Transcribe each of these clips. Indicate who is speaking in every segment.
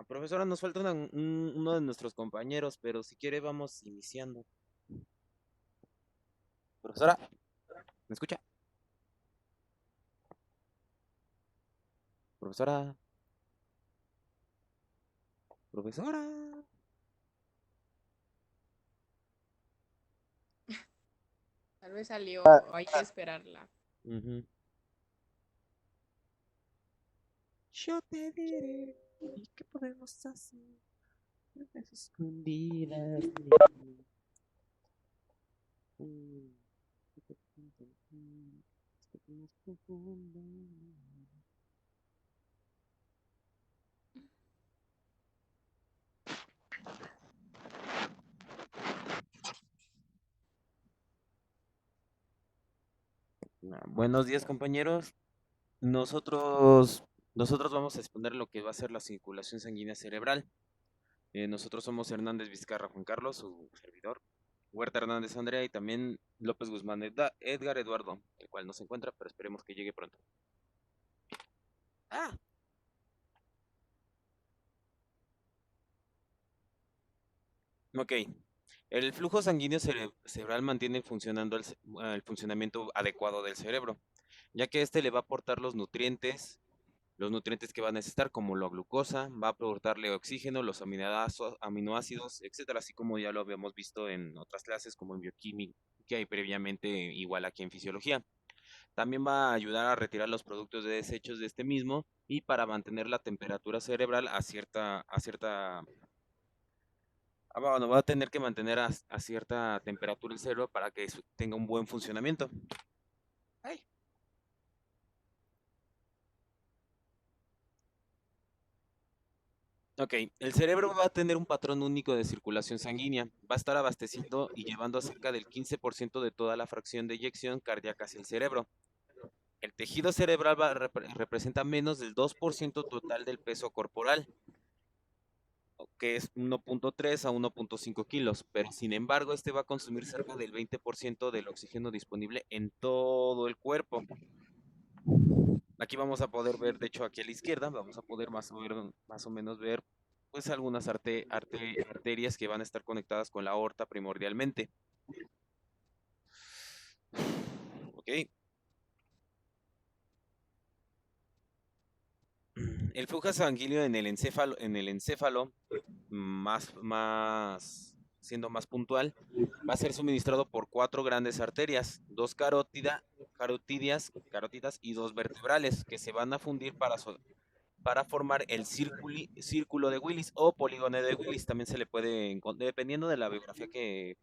Speaker 1: Profesora, nos falta uno de nuestros compañeros, pero si quiere vamos iniciando. Profesora, ¿me escucha? Profesora, profesora.
Speaker 2: Tal vez salió, o hay que esperarla.
Speaker 1: Ujú. Yo te diré, ¿y qué podemos hacer? Las escondidas. Mm, Buenos días, compañeros. Nosotros vamos a exponer lo que va a ser la circulación sanguínea cerebral. Nosotros somos Hernández Vizcarra Juan Carlos, su servidor, Huerta Hernández Andrea y también López Guzmán Edgar Eduardo, el cual no se encuentra, pero esperemos que llegue pronto. Ah, ok. El flujo sanguíneo cerebral mantiene funcionando el funcionamiento adecuado del cerebro, ya que este le va a aportar los nutrientes que va a necesitar, como la glucosa, va a aportarle oxígeno, los aminoácidos, etcétera, así como ya lo habíamos visto en otras clases, como en bioquímica y previamente igual aquí en fisiología. También va a ayudar a retirar los productos de desechos de este mismo y para mantener la temperatura cerebral bueno, va a tener que mantener a cierta temperatura el cerebro para que tenga un buen funcionamiento. Ay. Ok, el cerebro va a tener un patrón único de circulación sanguínea. Va a estar abasteciendo y llevando a cerca del 15% de toda la fracción de eyección cardíaca hacia el cerebro. El tejido cerebral representa menos del 2% total del peso corporal, que es 1.3 a 1.5 kilos, pero sin embargo este va a consumir cerca del 20% del oxígeno disponible en todo el cuerpo. Aquí vamos a poder ver, de hecho aquí a la izquierda, vamos a poder más o menos ver pues algunas arterias que van a estar conectadas con la aorta primordialmente. Ok. El flujo sanguíneo en el encéfalo siendo más puntual, va a ser suministrado por cuatro grandes arterias, dos carótidas y dos vertebrales, que se van a fundir para formar el círculo de Willis o polígono de Willis. También se le puede, dependiendo de la biografía que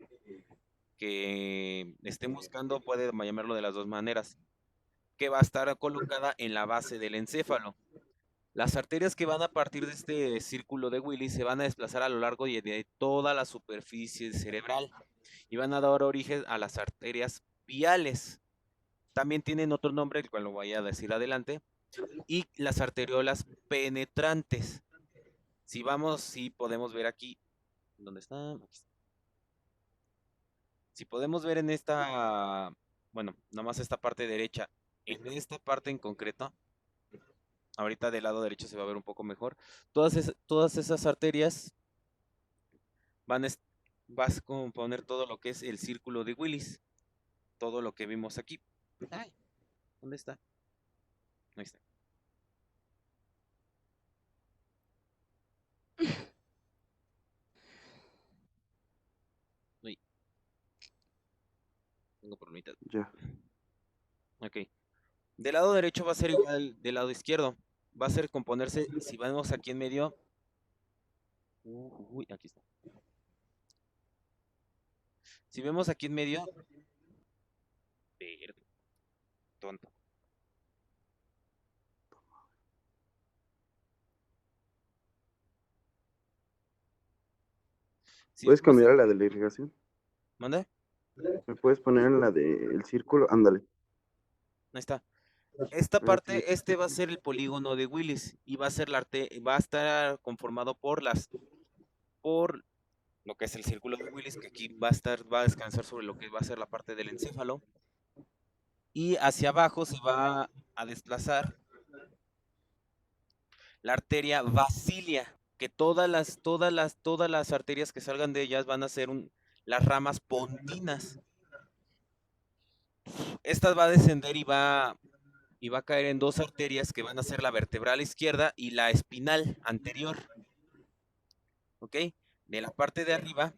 Speaker 1: estén buscando, puede llamarlo de las dos maneras, que va a estar colocada en la base del encéfalo. Las arterias que van a partir de este círculo de Willis se van a desplazar a lo largo de toda la superficie cerebral y van a dar origen a las arterias viales. También tienen otro nombre, el cual lo voy a decir adelante, y las arteriolas penetrantes. Si podemos ver aquí, ¿dónde está? Aquí está. Si podemos ver en esta, bueno, nomás esta parte derecha, en esta parte en concreto, ahorita del lado derecho se va a ver un poco mejor, todas esas arterias van a, vas a componer todo lo que es el círculo de Willis, todo lo que vimos aquí. Ay, ¿dónde está? Ahí está. Uy, tengo problemitas.
Speaker 3: Ya.
Speaker 1: Ok. Del lado derecho va a ser igual del lado izquierdo. Va a ser componerse, si vamos aquí en medio. Uy, aquí está. Si vemos aquí en medio. Verde, tonto. Si
Speaker 3: ¿Puedes
Speaker 1: vemos.
Speaker 3: cambiar a la de la irrigación?
Speaker 1: ¿Manda?
Speaker 3: ¿Me puedes poner en la del círculo? Ándale.
Speaker 1: Ahí está. Esta
Speaker 3: Aquí.
Speaker 1: parte, este va a ser el polígono de Willis y va a ser va a estar conformado por lo que es el círculo de Willis, que aquí va a descansar sobre lo que va a ser la parte del encéfalo. Y hacia abajo se va a desplazar la arteria basilia, que todas las arterias que salgan de ellas van a ser las ramas pontinas. Esta va a descender y va a caer en dos arterias que van a ser la vertebral izquierda y la espinal anterior. ¿Ok? De la parte de arriba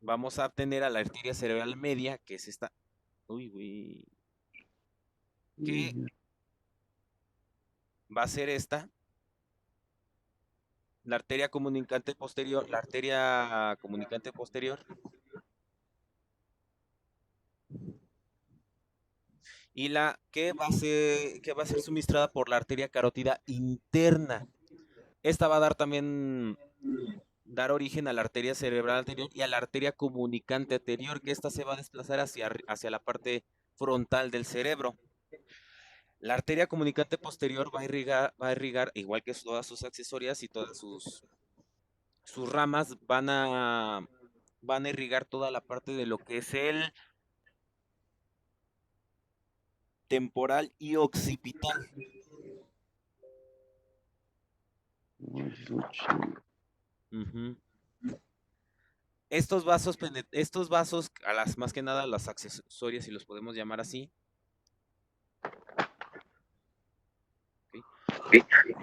Speaker 1: vamos a obtener a la arteria cerebral media, que es esta. Uy, güey. Que va a ser esta. La arteria comunicante posterior. La arteria comunicante posterior. Y la que va a ser suministrada por la arteria carótida interna. Esta va a dar origen a la arteria cerebral anterior y a la arteria comunicante anterior, que esta se va a desplazar hacia la parte frontal del cerebro. La arteria comunicante posterior va a irrigar, igual que todas sus accesorias y todas sus ramas, van a irrigar toda la parte de lo que es el temporal y occipital. Ujú. Estos vasos, más que nada las accesorias, si los podemos llamar así,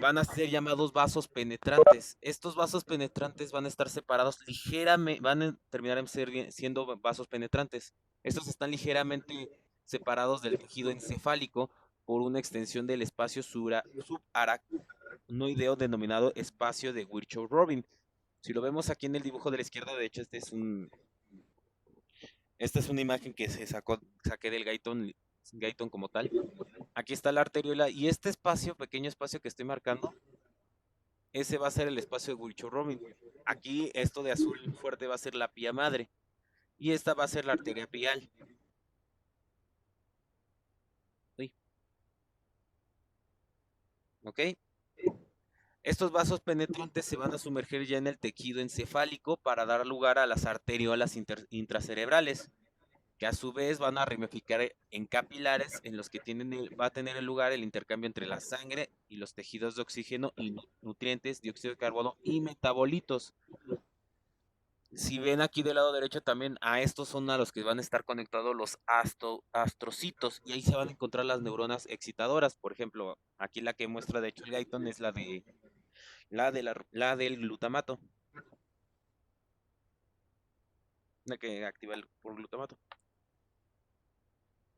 Speaker 1: van a ser llamados vasos penetrantes. Estos vasos penetrantes van a estar separados ligeramente, van a terminar siendo vasos penetrantes. Estos están ligeramente separados del tejido encefálico por una extensión del espacio subaracnoideo denominado espacio de Virchow-Robin. Si lo vemos aquí en el dibujo de la izquierda, de hecho esta es una imagen que saqué del Guyton como tal. Aquí está la arteriola y este pequeño espacio que estoy marcando, ese va a ser el espacio de Virchow-Robin. Aquí esto de azul fuerte va a ser la pía madre y esta va a ser la arteria pial. Uy. ¿Ok? Estos vasos penetrantes se van a sumergir ya en el tejido encefálico para dar lugar a las arteriolas intracerebrales, que a su vez van a ramificar en capilares en los que va a tener lugar el intercambio entre la sangre y los tejidos de oxígeno y nutrientes, dióxido de carbono y metabolitos. Si ven aquí del lado derecho también, a estos son a los que van a estar conectados los astrocitos y ahí se van a encontrar las neuronas excitadoras. Por ejemplo, aquí la que muestra de hecho el Guyton es la del glutamato, la que activa por glutamato.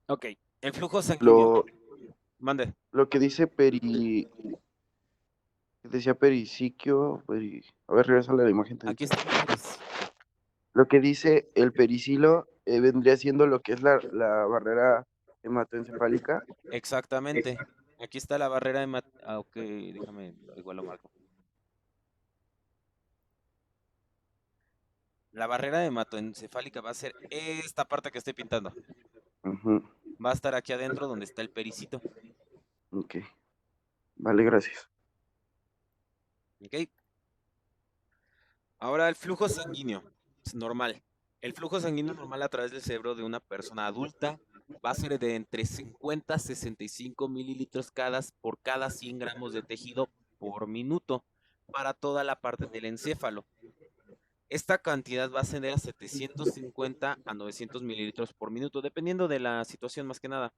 Speaker 1: Ok, el flujo sanguíneo.
Speaker 3: Lo,
Speaker 1: Mande.
Speaker 3: lo que dice decía periciquio, a ver, regresa la imagen
Speaker 1: Aquí
Speaker 3: tantito.
Speaker 1: está.
Speaker 3: Lo que dice el pericilo vendría siendo lo que es la barrera hematoencefálica.
Speaker 1: Exactamente. Aquí está la barrera de ok, déjame, igual lo marco. La barrera hematoencefálica va a ser esta parte que estoy pintando.
Speaker 3: Ujú.
Speaker 1: Va a estar aquí adentro donde está el pericito.
Speaker 3: Ok. Vale, gracias.
Speaker 1: ¿Ok? Ahora el flujo sanguíneo es normal. El flujo sanguíneo normal a través del cerebro de una persona adulta va a ser de entre 50 a 65 mililitros por cada 100 gramos de tejido por minuto para toda la parte del encéfalo. Esta cantidad va a ascender a 750 a 900 mililitros por minuto, dependiendo de la situación más que nada.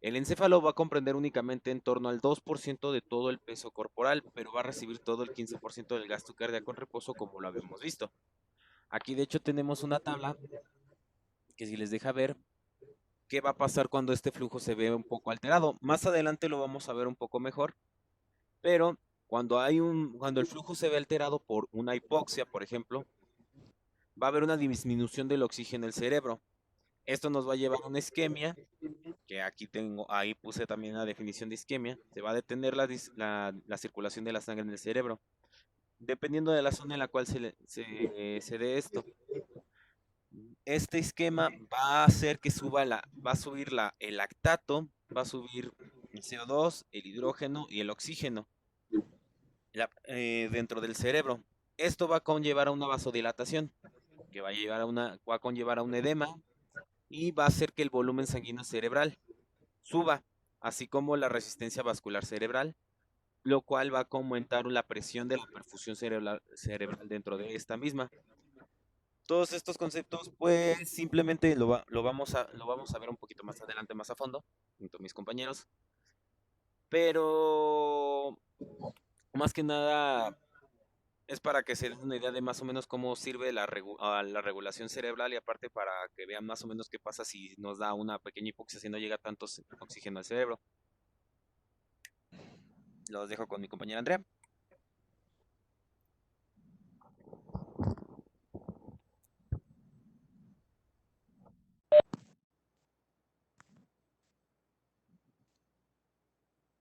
Speaker 1: El encéfalo va a comprender únicamente en torno al 2% de todo el peso corporal, pero va a recibir todo el 15% del gasto cardíaco en reposo, como lo habíamos visto. Aquí de hecho tenemos una tabla que si les deja ver qué va a pasar cuando este flujo se ve un poco alterado. Más adelante lo vamos a ver un poco mejor, pero cuando el flujo se ve alterado por una hipoxia, por ejemplo, va a haber una disminución del oxígeno en el cerebro. Esto nos va a llevar a una isquemia, que ahí puse también la definición de isquemia. Se va a detener la circulación de la sangre en el cerebro, dependiendo de la zona en la cual se dé esto. Este esquema va a hacer que va a subir el lactato, va a subir el CO2, el hidrógeno y el oxígeno dentro del cerebro. Esto va a conllevar a una vasodilatación, que va a conllevar a un edema y va a hacer que el volumen sanguíneo cerebral suba, así como la resistencia vascular cerebral, lo cual va a aumentar la presión de la perfusión cerebral dentro de esta misma. Todos estos conceptos, pues simplemente lo vamos a ver un poquito más adelante, más a fondo, junto a mis compañeros. Pero más que nada es para que se den una idea de más o menos cómo sirve la regulación cerebral y aparte para que vean más o menos qué pasa si nos da una pequeña hipoxia si no llega tanto oxígeno al cerebro. Los dejo con mi compañera Andrea.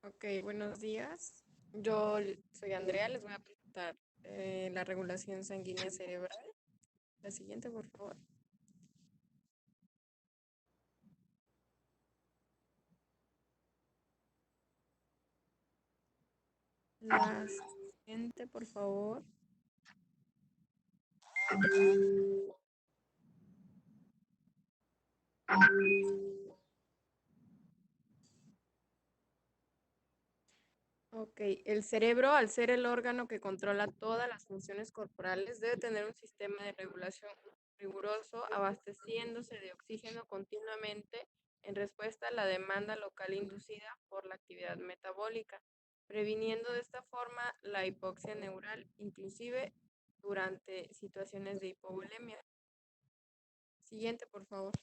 Speaker 2: Ok, buenos días. Yo soy Andrea, les voy a presentar la regulación sanguínea cerebral. La siguiente, por favor. La siguiente, por favor. Ok, el cerebro, al ser el órgano que controla todas las funciones corporales, debe tener un sistema de regulación riguroso, abasteciéndose de oxígeno continuamente en respuesta a la demanda local inducida por la actividad metabólica, previniendo de esta forma la hipoxia neural, inclusive durante situaciones de hipovolemia. Siguiente, por favor.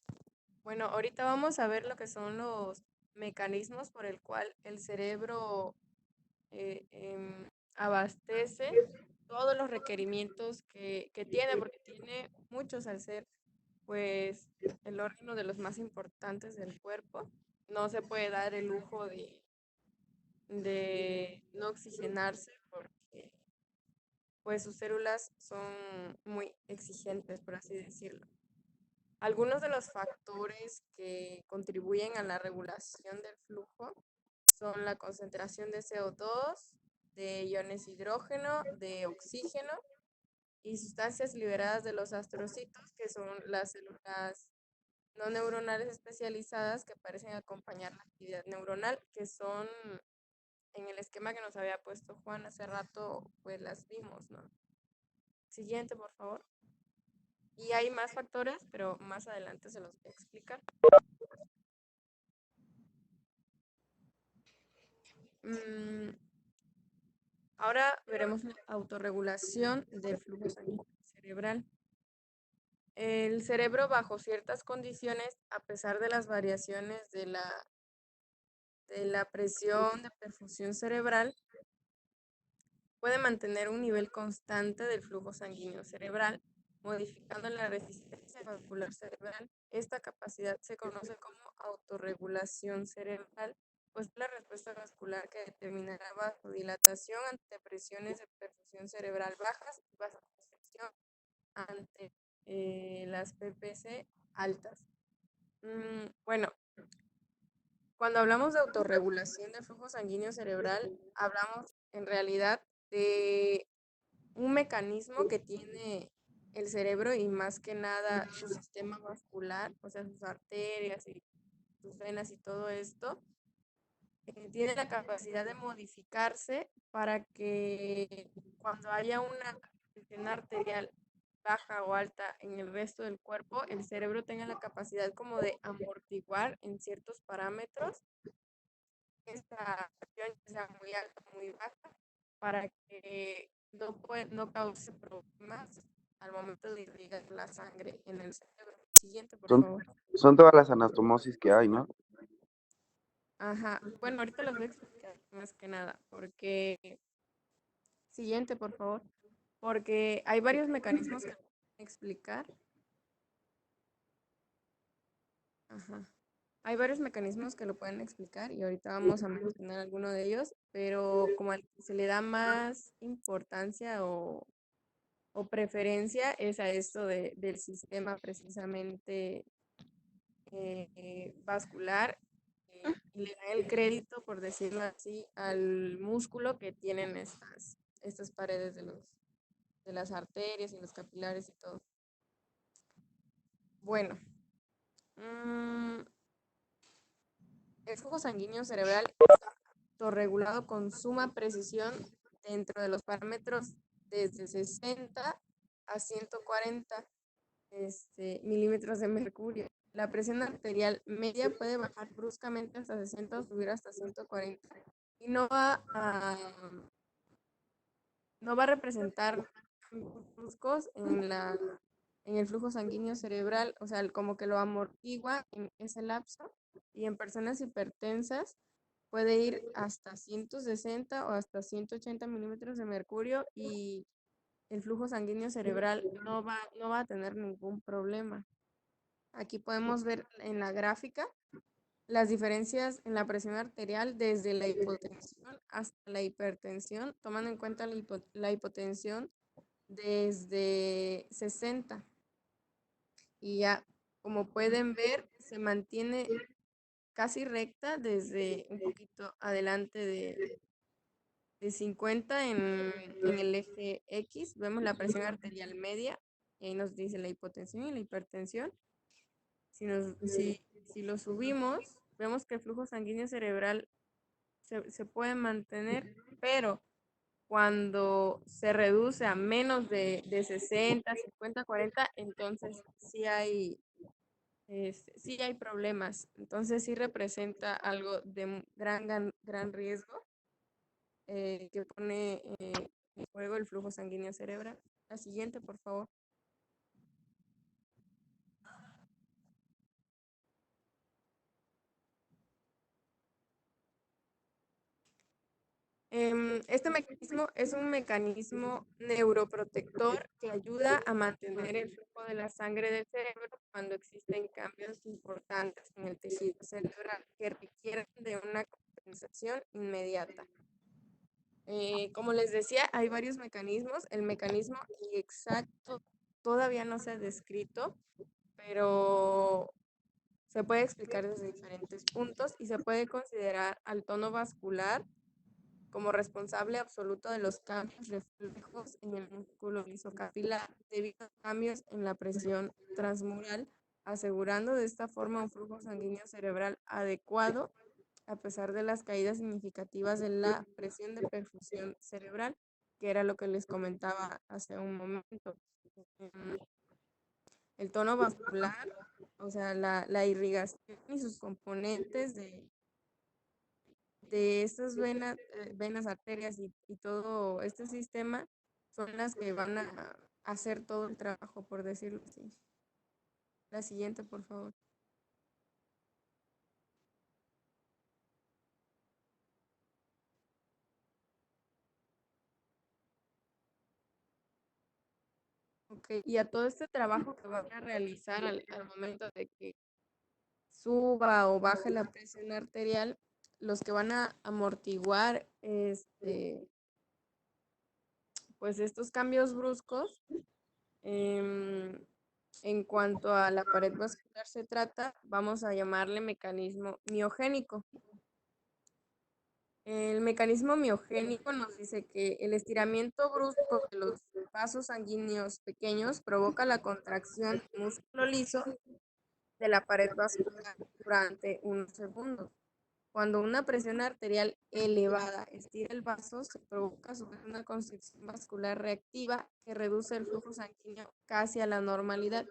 Speaker 2: Bueno, ahorita vamos a ver lo que son los mecanismos por el cual el cerebro abastece todos los requerimientos que tiene, porque tiene muchos al ser, pues, el órgano de los más importantes del cuerpo. No se puede dar el lujo de no oxigenarse porque, pues, sus células son muy exigentes, por así decirlo. Algunos de los factores que contribuyen a la regulación del flujo son la concentración de CO2, de iones hidrógeno, de oxígeno y sustancias liberadas de los astrocitos, que son las células no neuronales especializadas que parecen acompañar la actividad neuronal, que son en el esquema que nos había puesto Juan hace rato, pues las vimos, ¿no? Siguiente, por favor. Y hay más factores, pero más adelante se los voy a explicar. Ahora veremos la autorregulación del flujo sanguíneo cerebral. El cerebro, bajo ciertas condiciones, a pesar de las variaciones de la presión de perfusión cerebral, puede mantener un nivel constante del flujo sanguíneo cerebral, modificando la resistencia vascular cerebral. Esta capacidad se conoce como autorregulación cerebral, pues la respuesta vascular que determinará vasodilatación ante presiones de perfusión cerebral bajas y vasoconstricción ante las PPC altas. Bueno, cuando hablamos de autorregulación del flujo sanguíneo cerebral, hablamos en realidad de un mecanismo que tiene el cerebro y más que nada su sistema vascular, o sea, sus arterias y sus venas y todo esto, tiene la capacidad de modificarse para que cuando haya una presión arterial baja o alta en el resto del cuerpo, el cerebro tenga la capacidad como de amortiguar en ciertos parámetros esta presión, sea muy alta o muy baja, para que no cause problemas al momento de irrigar la sangre en el cerebro. Siguiente, por
Speaker 3: Son,
Speaker 2: favor.
Speaker 3: son todas las anastomosis que hay, ¿no?
Speaker 2: Ajá. Bueno, ahorita los voy a explicar más que nada, porque... Siguiente, por favor. Porque hay varios mecanismos que pueden explicar. Ajá. Hay varios mecanismos que lo pueden explicar y ahorita vamos a mencionar alguno de ellos, pero como al que se le da más importancia o preferencia es a esto del sistema precisamente vascular, y le dan el crédito, por decirlo así, al músculo que tienen estas paredes de las arterias y los capilares y todo. Bueno, el flujo sanguíneo cerebral está autorregulado con suma precisión dentro de los parámetros desde 60 a 140 milímetros de mercurio. La presión arterial media puede bajar bruscamente hasta 60 o subir hasta 140 y no va a representar bruscos en el flujo sanguíneo cerebral, o sea, como que lo amortigua en ese lapso, y en personas hipertensas puede ir hasta 160 o hasta 180 milímetros de mercurio y el flujo sanguíneo cerebral no va a tener ningún problema. Aquí podemos ver en la gráfica las diferencias en la presión arterial desde la hipotensión hasta la hipertensión, tomando en cuenta la hipotensión desde 60. Y ya, como pueden ver, se mantiene casi recta desde un poquito adelante de 50 en el eje X. Vemos la presión arterial media, y ahí nos dice la hipotensión y la hipertensión. Si lo subimos, vemos que el flujo sanguíneo cerebral se puede mantener, pero cuando se reduce a menos de 60, 50, 40, entonces sí hay problemas. Entonces sí representa algo de gran riesgo que pone en juego el flujo sanguíneo cerebral. La siguiente, por favor. Este mecanismo es un mecanismo neuroprotector que ayuda a mantener el flujo de la sangre del cerebro cuando existen cambios importantes en el tejido cerebral que requieren de una compensación inmediata. Como les decía, hay varios mecanismos. El mecanismo exacto todavía no se ha descrito, pero se puede explicar desde diferentes puntos y se puede considerar al tono vascular como responsable absoluto de los cambios reflejos en el músculo lisocapilar debido a cambios en la presión transmural, asegurando de esta forma un flujo sanguíneo cerebral adecuado a pesar de las caídas significativas de la presión de perfusión cerebral, que era lo que les comentaba hace un momento. El tono vascular, o sea, la irrigación y sus componentes de estas venas, arterias y todo este sistema son las que van a hacer todo el trabajo, por decirlo así. La siguiente, por favor. Ok, y a todo este trabajo que van a realizar al momento de que suba o baje la presión arterial, los que van a amortiguar pues estos cambios bruscos, en cuanto a la pared vascular se trata, vamos a llamarle mecanismo miogénico. El mecanismo miogénico nos dice que el estiramiento brusco de los vasos sanguíneos pequeños provoca la contracción del músculo liso de la pared vascular durante unos segundos. Cuando una presión arterial elevada estira el vaso, se provoca a su vez una constricción vascular reactiva que reduce el flujo sanguíneo casi a la normalidad.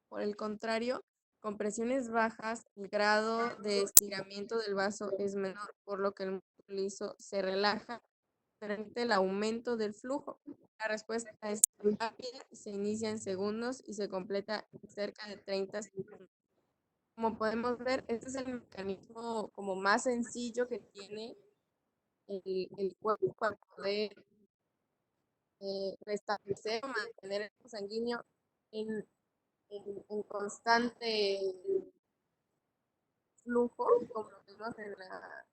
Speaker 2: Por el contrario, con presiones bajas, el grado de estiramiento del vaso es menor, por lo que el músculo liso se relaja, permite el aumento del flujo. La respuesta es rápida, se inicia en segundos y se completa en cerca de 30 segundos. Como podemos ver, este es el mecanismo como más sencillo que tiene el cuerpo para poder restablecer o mantener el flujo sanguíneo en constante flujo, como lo vimos en la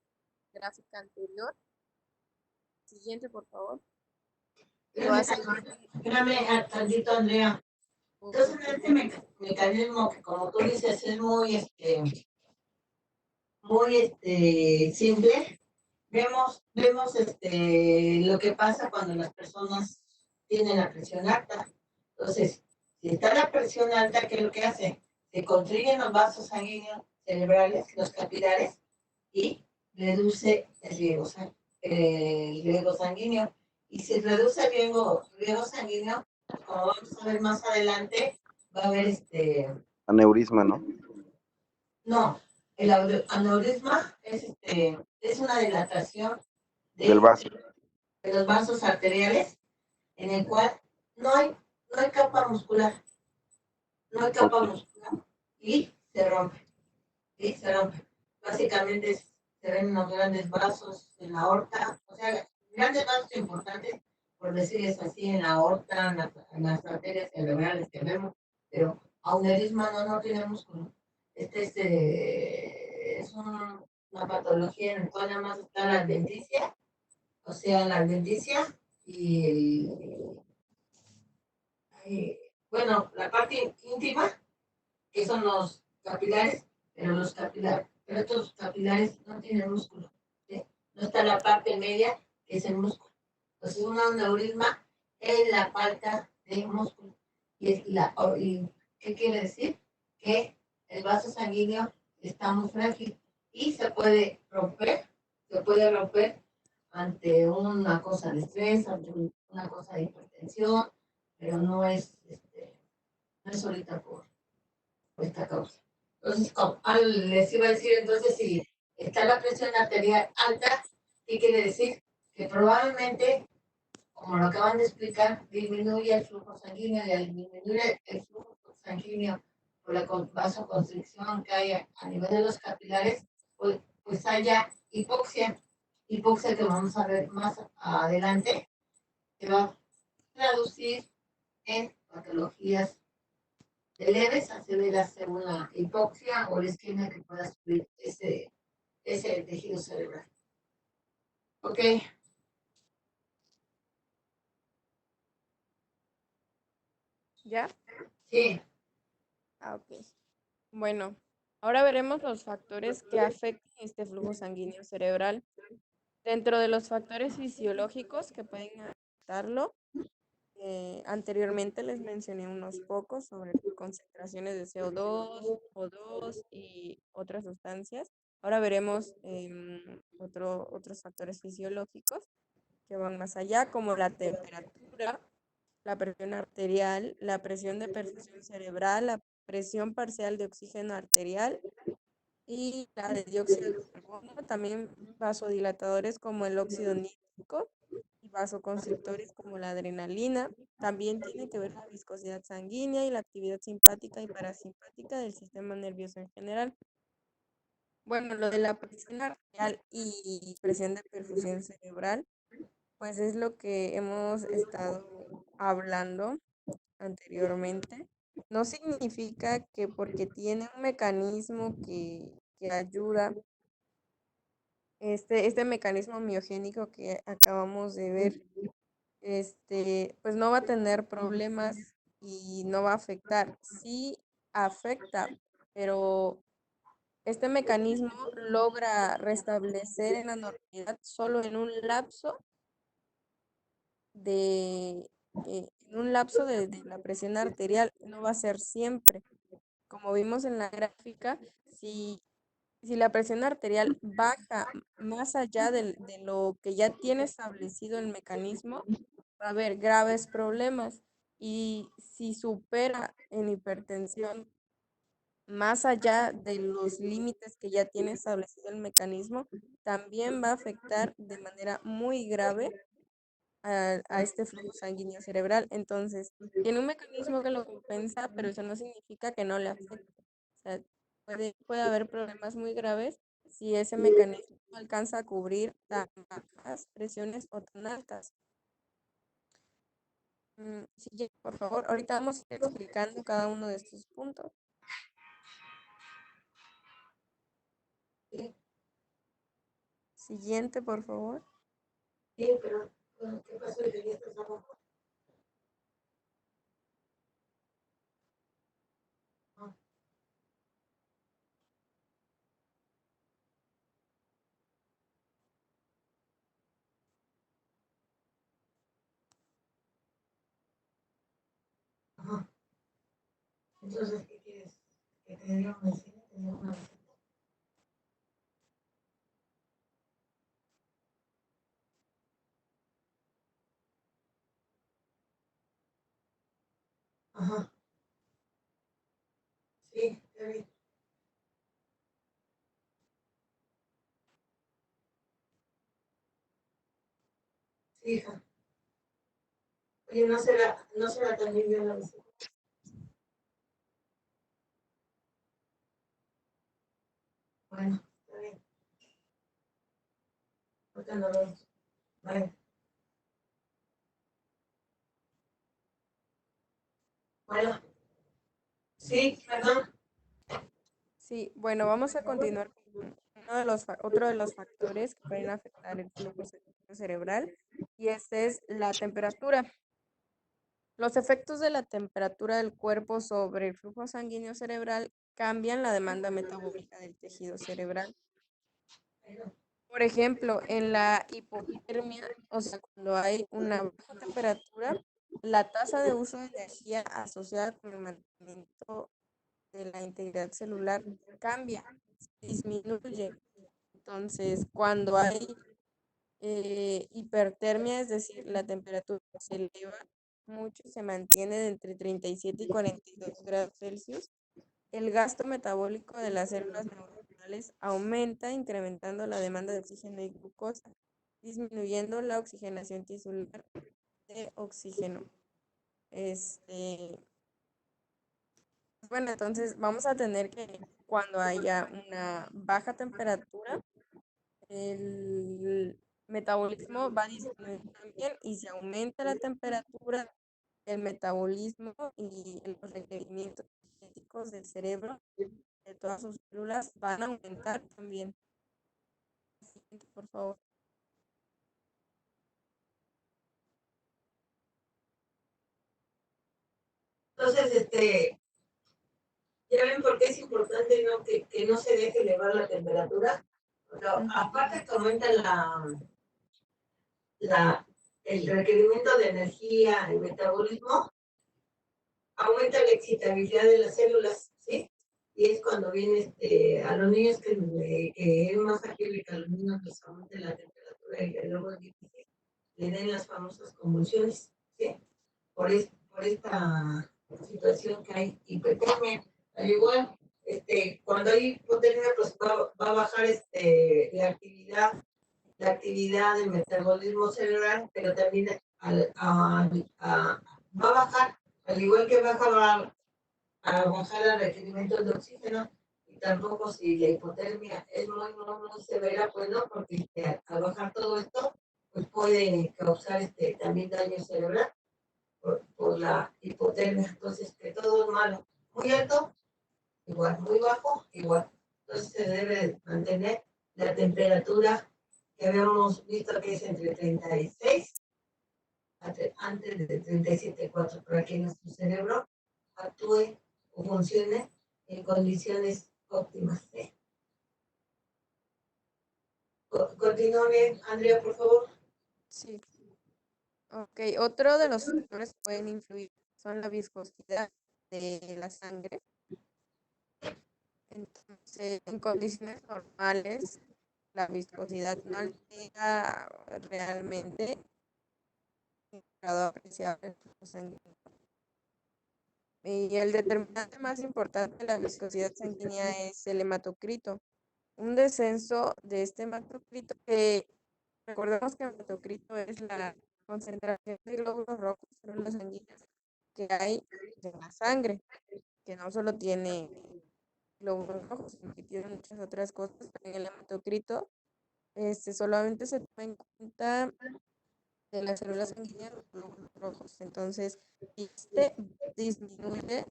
Speaker 2: gráfica anterior. Siguiente, por favor.
Speaker 4: Espérame, tantito, Andrea. Entonces, este mecanismo que, como tú dices, es muy simple, vemos lo que pasa cuando las personas tienen la presión alta. Entonces, si está la presión alta, ¿qué es lo que hace? Se constriñen los vasos sanguíneos cerebrales, los capilares, y reduce el riego sanguíneo. Y si reduce el riego sanguíneo, como vamos a ver más adelante, va a haber
Speaker 3: Aneurisma, ¿no?
Speaker 4: no, el aneurisma es una dilatación
Speaker 3: Del vaso.
Speaker 4: de los vasos arteriales en el cual no hay, no hay capa muscular, no hay capa
Speaker 3: Ok.
Speaker 4: muscular y se rompe, ¿sí? Se rompe. Básicamente se ven unos grandes vasos en la aorta, o sea, grandes vasos importantes, por decirles así, en la aorta, en las arterias cerebrales que vemos, pero aneurisma no tiene músculo. Es una patología en la cual nada más está la adventicia, o sea, la adventicia y bueno, la parte íntima, que son los capilares, pero estos capilares no tienen músculo, ¿sí? No está la parte media, que es el músculo. Entonces, un aneurisma es la falta de músculo. ¿Y qué quiere decir? Que el vaso sanguíneo está muy frágil y se puede romper ante una cosa de estrés, ante una cosa de hipertensión, pero no es ahorita por esta causa. Entonces, les iba a decir, entonces, si está la presión arterial alta, ¿qué quiere decir? Que probablemente, como lo acaban de explicar, disminuye el flujo sanguíneo y al disminuir el flujo sanguíneo por la vasoconstricción que hay a nivel de los capilares, pues haya hipoxia que vamos a ver más adelante, que va a traducir en patologías de leves a severas según la hipoxia o la isquemia que pueda sufrir ese tejido cerebral. Ok,
Speaker 2: ¿Ya?
Speaker 4: sí,
Speaker 2: Ok. Bueno, ahora veremos los factores que afectan este flujo sanguíneo cerebral. Dentro de los factores fisiológicos que pueden afectarlo, anteriormente les mencioné unos pocos sobre concentraciones de CO2, O2 y otras sustancias. Ahora veremos otros factores fisiológicos que van más allá, como la temperatura, la presión arterial, la presión de perfusión cerebral, la presión parcial de oxígeno arterial y la de dióxido de carbono, también vasodilatadores como el óxido nítrico y vasoconstrictores como la adrenalina. También tiene que ver la viscosidad sanguínea y la actividad simpática y parasimpática del sistema nervioso en general. Bueno, lo de la presión arterial y presión de perfusión cerebral, pues es lo que hemos estado hablando anteriormente. No significa que porque tiene un mecanismo que ayuda, este mecanismo miogénico que acabamos de ver, pues no va a tener problemas y no va a afectar. Sí afecta, pero este mecanismo logra restablecer en la normalidad solo en un lapso de la presión arterial, no va a ser siempre. Como vimos en la gráfica, si la presión arterial baja más allá de lo que ya tiene establecido el mecanismo, va a haber graves problemas. Y si supera en hipertensión más allá de los límites que ya tiene establecido el mecanismo, también va a afectar de manera muy grave a este flujo sanguíneo cerebral. Entonces, tiene un mecanismo que lo compensa, pero eso no significa que no le afecte. O sea, puede haber problemas muy graves si ese mecanismo no alcanza a cubrir tan bajas presiones o tan altas. Siguiente, por favor. Ahorita vamos a ir explicando cada uno de estos puntos.
Speaker 4: sí,
Speaker 2: Siguiente, por favor.
Speaker 4: sí, pero bueno, ¿qué pasó? ¿Que ya estás abajo? Ah, ajá. Entonces, ¿qué quieres? ¿Que te diga una medicina? ¿Te diga una receta? Ajá. Sí, está bien. Sí, hija. Oye, no será también yo la visita. Bueno, está bien. Ahorita nos vemos. Vale. Bueno, sí, perdón.
Speaker 2: Sí, bueno, vamos a continuar con otro de los factores que pueden afectar el flujo sanguíneo cerebral, y este es la temperatura. Los efectos de la temperatura del cuerpo sobre el flujo sanguíneo cerebral cambian la demanda metabólica del tejido cerebral. Por ejemplo, en la hipotermia, o sea, cuando hay una baja temperatura, la tasa de uso de energía asociada con el mantenimiento de la integridad celular cambia, disminuye. Entonces, cuando hay hipertermia, es decir, la temperatura se eleva mucho y se mantiene de entre 37 y 42 grados Celsius, el gasto metabólico de las células neuronales aumenta, incrementando la demanda de oxígeno y glucosa, disminuyendo la oxigenación tisular de oxígeno. Bueno, entonces vamos a tener que, cuando haya una baja temperatura, el metabolismo va a disminuir también, y si aumenta la temperatura, el metabolismo y los requerimientos energéticos del cerebro, de todas sus células, van a aumentar también. Siguiente, por favor.
Speaker 4: Entonces, ya ven por qué es importante, ¿no? Que no se deje elevar la temperatura. O sea, aparte que aumenta el requerimiento de energía, el metabolismo, aumenta la excitabilidad de las células, ¿sí? Y es cuando viene a los niños que es más factible que a los niños les aumente la temperatura y luego le den las famosas convulsiones, ¿sí? Por esta situación que hay hipotermia. Al igual, cuando hay hipotermia, pues va a bajar la actividad del metabolismo cerebral, pero también va a bajar, al igual que a bajar el requerimiento de oxígeno. Y tampoco, si la hipotermia es muy, muy, muy severa, pues no, porque al bajar todo esto, pues puede causar también daño cerebral por la hipotermia. Entonces, que todo es malo. Muy alto, igual, muy bajo, igual. Entonces se debe mantener la temperatura que habíamos visto, que es entre 36 antes de 37,4, para que nuestro cerebro actúe o funcione en condiciones óptimas. ¿Sí? Continúe, Andrea, por favor.
Speaker 2: Sí. Ok, otro de los factores que pueden influir son la viscosidad de la sangre. Entonces, en condiciones normales, la viscosidad no altera realmente un grado apreciable del flujo sanguíneo. Y el determinante más importante de la viscosidad sanguínea es el hematocrito. Un descenso de este hematocrito, que recordemos que el hematocrito es la concentración de glóbulos rojos, células sanguíneas, que hay en la sangre, que no solo tiene glóbulos rojos, sino que tiene muchas otras cosas. Pero en el hematocrito solamente se toma en cuenta de las células sanguíneas los glóbulos rojos. Entonces, si disminuye,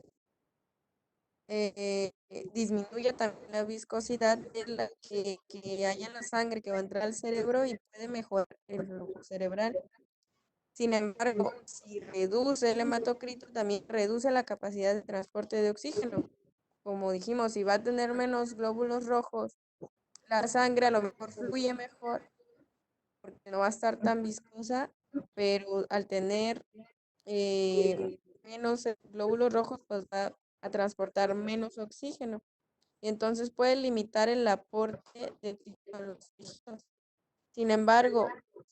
Speaker 2: disminuye también la viscosidad de la que hay en la sangre que va a entrar al cerebro, y puede mejorar el flujo cerebral. Sin embargo, si reduce el hematocrito, también reduce la capacidad de transporte de oxígeno. Como dijimos, si va a tener menos glóbulos rojos, la sangre a lo mejor fluye mejor porque no va a estar tan viscosa, pero al tener menos glóbulos rojos, pues va a transportar menos oxígeno. Y entonces puede limitar el aporte de oxígeno a los tejidos. Sin embargo,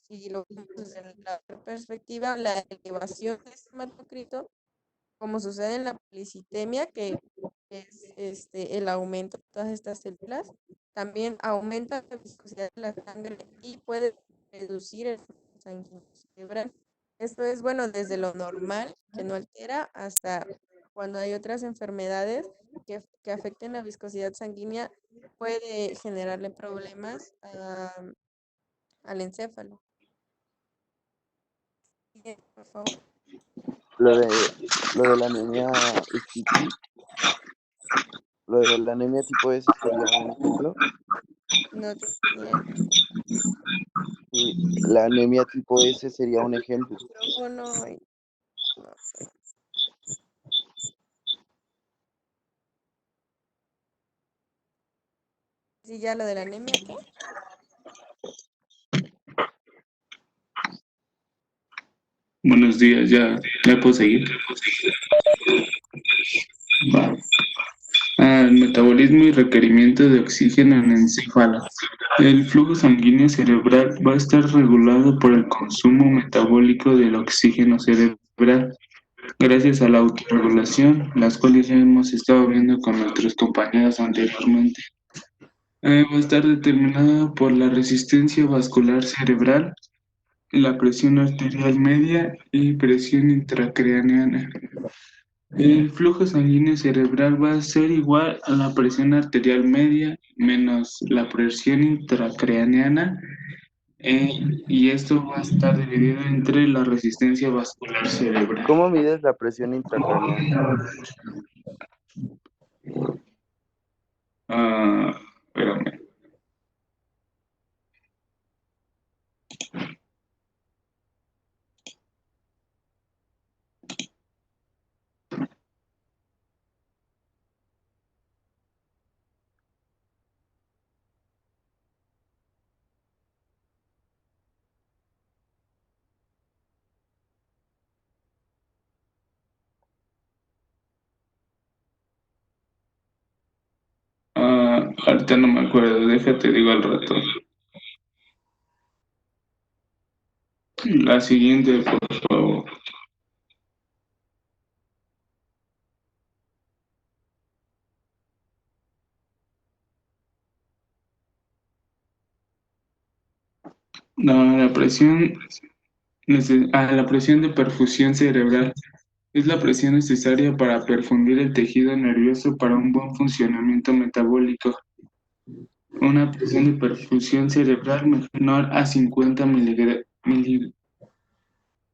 Speaker 2: si lo vemos desde la perspectiva, la elevación de este hematocrito como sucede en la policitemia, que es el aumento de todas estas células, también aumenta la viscosidad de la sangre y puede reducir el flujo sanguíneo cerebral. Esto es bueno desde lo normal, que no altera, hasta cuando hay otras enfermedades que afecten la viscosidad sanguínea, puede generarle problemas al encéfalo. Bien, por favor.
Speaker 3: Lo de, lo de la anemia lo de la anemia tipo S sería un ejemplo.
Speaker 2: No te entiendo.
Speaker 3: Y la anemia tipo S sería un ejemplo.
Speaker 2: Micrófono y no sé. Sí, ya lo de la anemia, ¿qué?
Speaker 5: Buenos días, ya puedo seguir. Va. El metabolismo y requerimiento de oxígeno en el encéfalo. El flujo sanguíneo cerebral va a estar regulado por el consumo metabólico del oxígeno cerebral, gracias a la autorregulación, las cuales ya hemos estado viendo con nuestros compañeros anteriormente. Va a estar determinada por la resistencia vascular cerebral, la presión arterial media y presión intracraneana. El flujo sanguíneo cerebral va a ser igual a la presión arterial media menos la presión intracraneana, y esto va a estar dividido entre la resistencia vascular cerebral.
Speaker 3: ¿Cómo mides la presión intracraneal?
Speaker 5: Espérame. Ahorita no me acuerdo, déjate digo al rato. La siguiente, por favor. No, la presión, la presión de perfusión cerebral es la presión necesaria para perfundir el tejido nervioso para un buen funcionamiento metabólico. Una presión de perfusión cerebral menor a 50 milímetros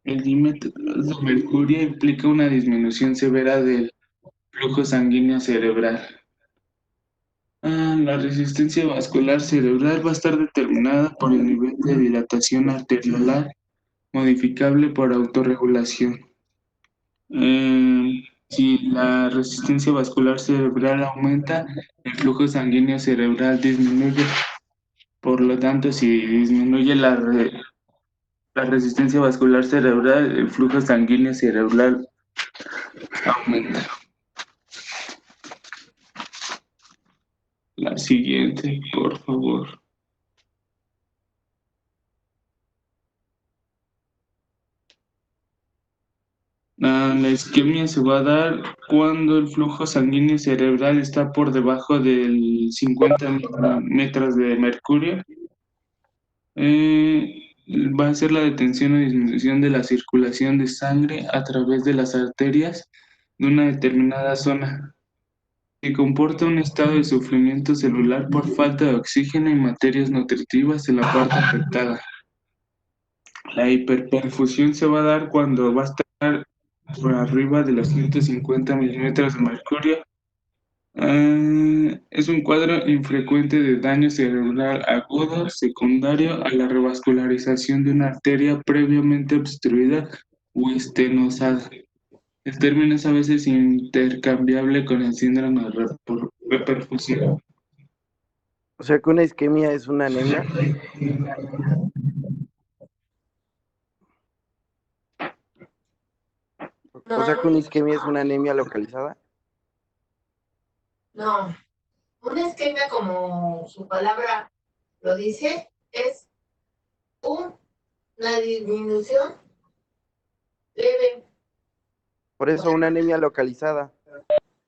Speaker 5: de mercurio implica una disminución severa del flujo sanguíneo cerebral. La resistencia vascular cerebral va a estar determinada por el nivel de dilatación arteriolar modificable por autorregulación. Si la resistencia vascular cerebral aumenta, el flujo sanguíneo cerebral disminuye. Por lo tanto, si disminuye la resistencia vascular cerebral, el flujo sanguíneo cerebral aumenta. La siguiente, por favor. La isquemia se va a dar cuando el flujo sanguíneo cerebral está por debajo del 50 metros de mercurio. Va a ser la detención o disminución de la circulación de sangre a través de las arterias de una determinada zona, que comporta un estado de sufrimiento celular por falta de oxígeno y materias nutritivas en la parte afectada. La hiperperfusión se va a dar cuando va a estar por arriba de los 150 milímetros de mercurio. Es un cuadro infrecuente de daño cerebral agudo secundario a la revascularización de una arteria previamente obstruida o estenosada. El término es a veces intercambiable con el síndrome de reperfusión.
Speaker 3: O sea que una isquemia es una anemia. O sea que una isquemia es una anemia localizada.
Speaker 4: No, una isquemia, como su palabra lo dice, es una disminución leve.
Speaker 3: Por eso una anemia localizada.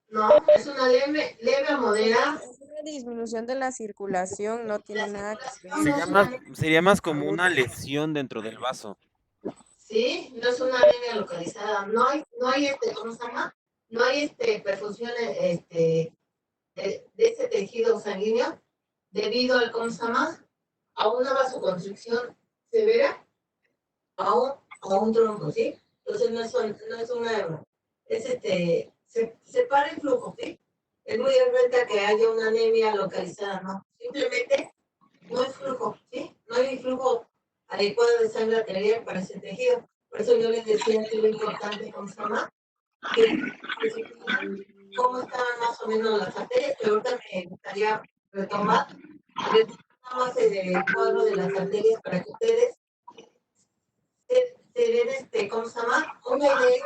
Speaker 4: No, es una leve a moderada.
Speaker 2: Es una disminución de la circulación, no tiene nada que ver.
Speaker 1: Sería más como una lesión dentro del vaso.
Speaker 4: Sí, no es una anemia localizada. No hay ¿cómo se llama? No hay perfusión de ese tejido sanguíneo debido al, ¿cómo se llama? A una vasoconstricción severa, a un trombo, ¿sí? Entonces no es una, se para el flujo, ¿sí? Es muy diferente que haya una anemia localizada, ¿no? Simplemente no hay flujo, ¿sí? No hay flujo adecuado de sangre arterial para ese tejido. Por eso yo les decía que lo importante, ¿cómo se llama? Que se fijan cómo estaban más o menos las arterias, pero ahorita me gustaría retomar nada más el cuadro de las arterias para que ustedes se den, ¿cómo se llama? Una idea,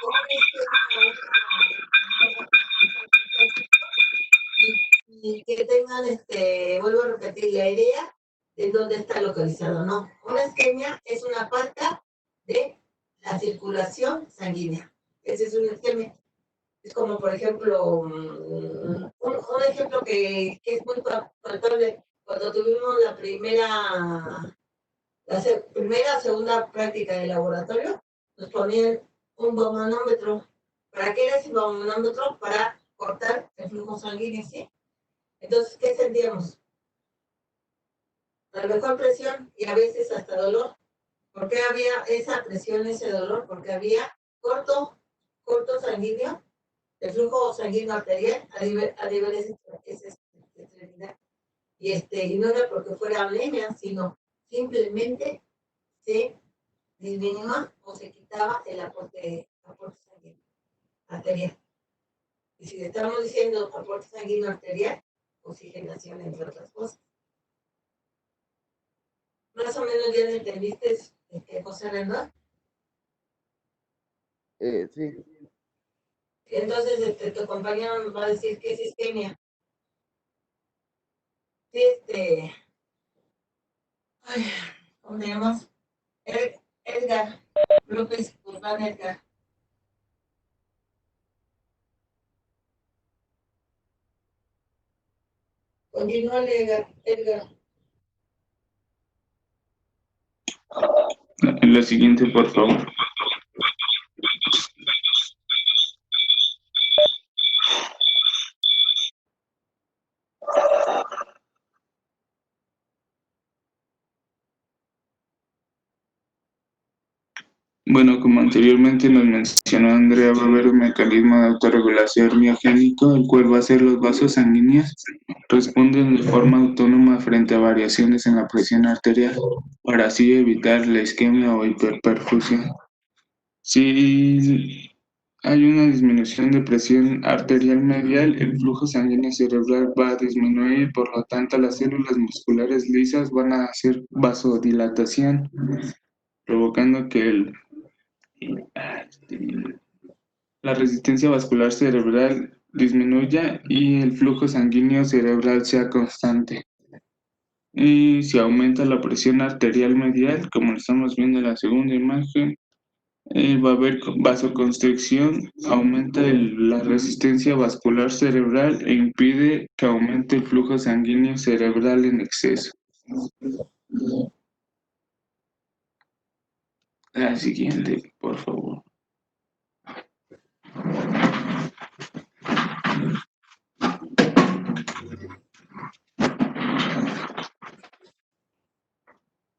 Speaker 4: un esquema, y que tengan, vuelvo a repetir la idea de dónde está localizado, ¿no? Una isquemia es una falta de la circulación sanguínea. Ese es un isquemia. Es como, por ejemplo, un ejemplo que es muy palpable. Cuando tuvimos primera, segunda práctica de laboratorio, nos ponían un baumanómetro. ¿Para qué era ese baumanómetro? Para cortar el flujo sanguíneo, ¿sí? Entonces, ¿qué sentíamos? A lo mejor presión y a veces hasta dolor. ¿Por qué había esa presión, ese dolor? Porque había corto sanguíneo, el flujo sanguíneo arterial a niveles de extremidad. Y no era porque fuera anemia, sino simplemente se disminuía o se quitaba el aporte sanguíneo arterial. Y si le estamos diciendo aporte sanguíneo arterial, oxigenación, entre otras cosas. Más o menos ya entendiste, José Rendón.
Speaker 3: Sí.
Speaker 4: Entonces, tu compañero nos va a decir qué es isquemia. Sí, ay, ¿cómo se llama? Edgar López Guzmán Edgar. Continúa, Edgar.
Speaker 5: La siguiente, por favor. Bueno, como anteriormente nos mencionó Andrea, va a haber un mecanismo de autorregulación miogénico, el cual va a ser los vasos sanguíneos responden de forma autónoma frente a variaciones en la presión arterial, para así evitar la isquemia o hiperperfusión. Si hay una disminución de presión arterial medial, el flujo sanguíneo cerebral va a disminuir, por lo tanto las células musculares lisas van a hacer vasodilatación, provocando que la resistencia vascular cerebral disminuya y el flujo sanguíneo cerebral sea constante. Y si aumenta la presión arterial medial, como lo estamos viendo en la segunda imagen, va a haber vasoconstricción, aumenta la resistencia vascular cerebral e impide que aumente el flujo sanguíneo cerebral en exceso. La siguiente, por favor.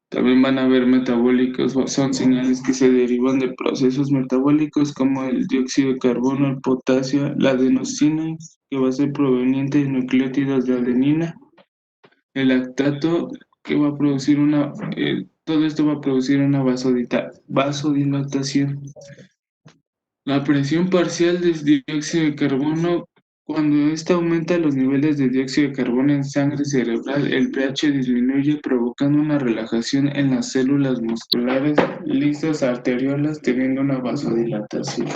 Speaker 5: También van a haber metabólicos, son señales que se derivan de procesos metabólicos como el dióxido de carbono, el potasio, la adenosina, que va a ser proveniente de nucleótidos de adenina, el lactato, que va a producir todo esto va a producir una vasodilatación. La presión parcial de dióxido de carbono, cuando ésta aumenta los niveles de dióxido de carbono en sangre cerebral, el pH disminuye, provocando una relajación en las células musculares lisas arteriolas, teniendo una vasodilatación.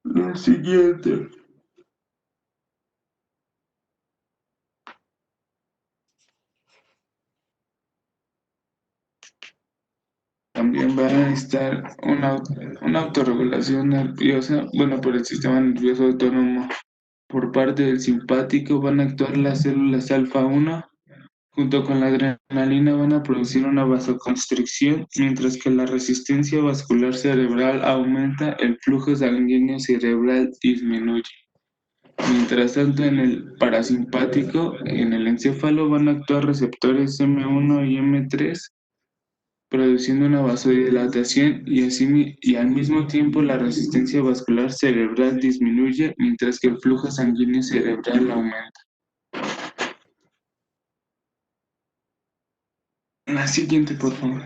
Speaker 5: La siguiente. también va a estar una autorregulación nerviosa, bueno, por el sistema nervioso autónomo. Por parte del simpático van a actuar las células alfa-1, junto con la adrenalina van a producir una vasoconstricción, mientras que la resistencia vascular cerebral aumenta, el flujo sanguíneo cerebral disminuye. Mientras tanto, en el parasimpático, en el encéfalo, van a actuar receptores M1 y M3, produciendo una vasodilatación y al mismo tiempo la resistencia vascular cerebral disminuye, mientras que el flujo sanguíneo cerebral aumenta. La siguiente, por favor.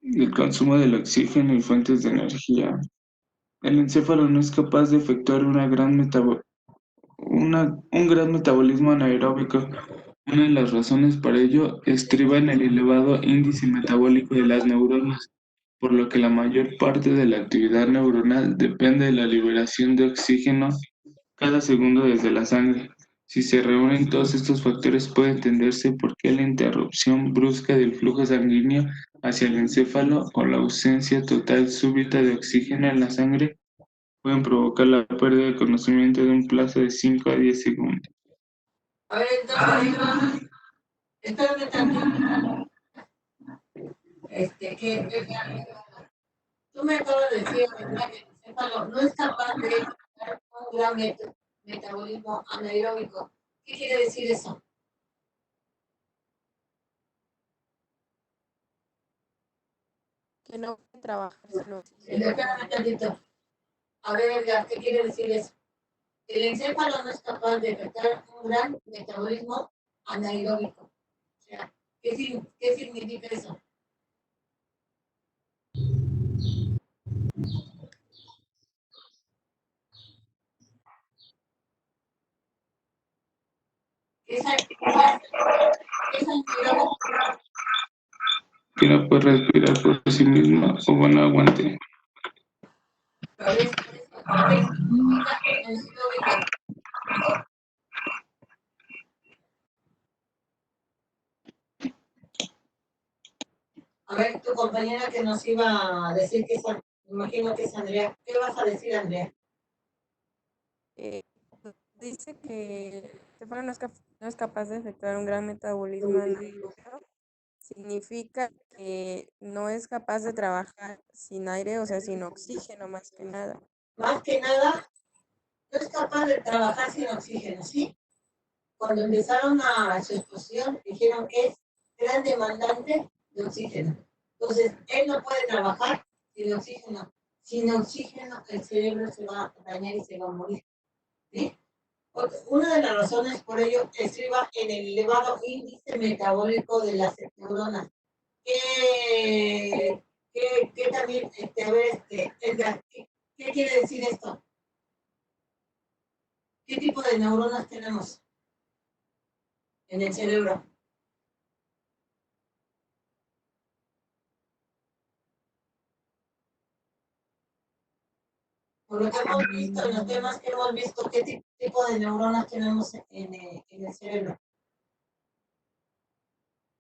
Speaker 5: El consumo del oxígeno y fuentes de energía. El encéfalo no es capaz de efectuar un gran metabolismo anaeróbico. Una de las razones para ello estriba en el elevado índice metabólico de las neuronas, por lo que la mayor parte de la actividad neuronal depende de la liberación de oxígeno cada segundo desde la sangre. Si se reúnen todos estos factores, puede entenderse por qué la interrupción brusca del flujo sanguíneo hacia el encéfalo o la ausencia total súbita de oxígeno en la sangre pueden provocar la pérdida de conocimiento de un plazo de 5 a 10 segundos.
Speaker 4: A ver, entonces, espérame tantito. Tú me acabas de decir, ¿verdad? Que el encéfalo no es capaz de generar un gran metabolismo anaeróbico. ¿Qué quiere decir eso?
Speaker 2: Que no puede trabajar sin oxígeno.
Speaker 4: Espérame tantito. A ver, Edgar, ¿qué quiere decir eso? El encéfalo no es capaz de efectuar un gran metabolismo anaeróbico. O sea, ¿qué significa eso? Es anaeróbico.
Speaker 5: Que no puede respirar por sí misma o bueno, aguante.
Speaker 4: A ver, ¿qué significa anaeróbico? A ver, tu compañera que nos iba a decir que es, me imagino que es Andrea. ¿Qué vas a decir, Andrea?
Speaker 2: Eh, Dice que el encéfalo no es capaz de efectuar un gran metabolismo anaeróbico. Significa que no es capaz de trabajar sin aire, o sea, sin oxígeno más que nada.
Speaker 4: Más que nada, no es capaz de trabajar sin oxígeno, ¿sí? Cuando empezaron a su exposición, dijeron que es gran demandante de oxígeno. Entonces, él no puede trabajar sin oxígeno. Sin oxígeno, el cerebro se va a dañar y se va a morir, ¿sí? Una de las razones por ello estriba en el elevado índice metabólico de las neuronas. Que también, a ver, Edgar, ¿qué quiere decir esto? ¿Qué tipo de neuronas tenemos en el cerebro? Por lo que hemos visto en los temas que hemos visto, ¿qué tipo de neuronas tenemos en el cerebro?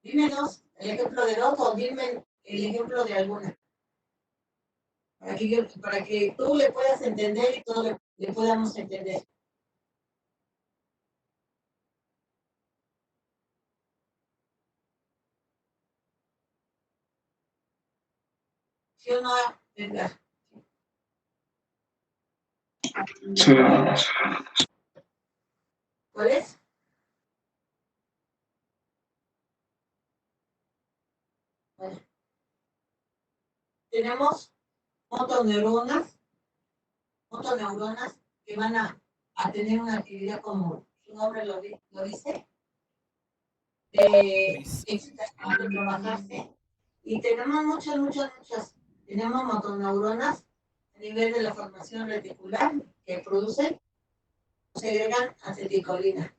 Speaker 4: Dímenos el ejemplo de dos o dime el ejemplo de alguna. Para que tú le puedas entender y todos le podamos entender. ¿Sí o no, Edgar?
Speaker 5: Sí.
Speaker 4: ¿Cuál es? Bueno, tenemos motoneuronas que van a tener una actividad como su nombre lo dice, de excitación, de trabajarse. Y tenemos muchas. Tenemos motoneuronas a nivel de la formación reticular que producen, segregan acetilcolina.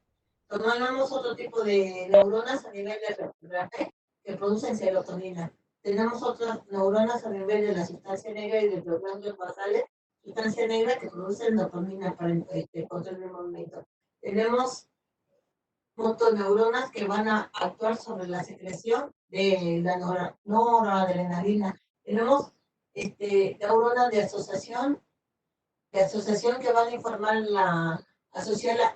Speaker 4: Tomamos otro tipo de neuronas a nivel de retina que producen serotonina. Tenemos otras neuronas a nivel de la sustancia negra y de los ganglios basales, sustancia negra que producen dopamina para el control del movimiento. Tenemos motoneuronas que van a actuar sobre la secreción de la noradrenalina. Tenemos neuronas de asociación que van a asociar la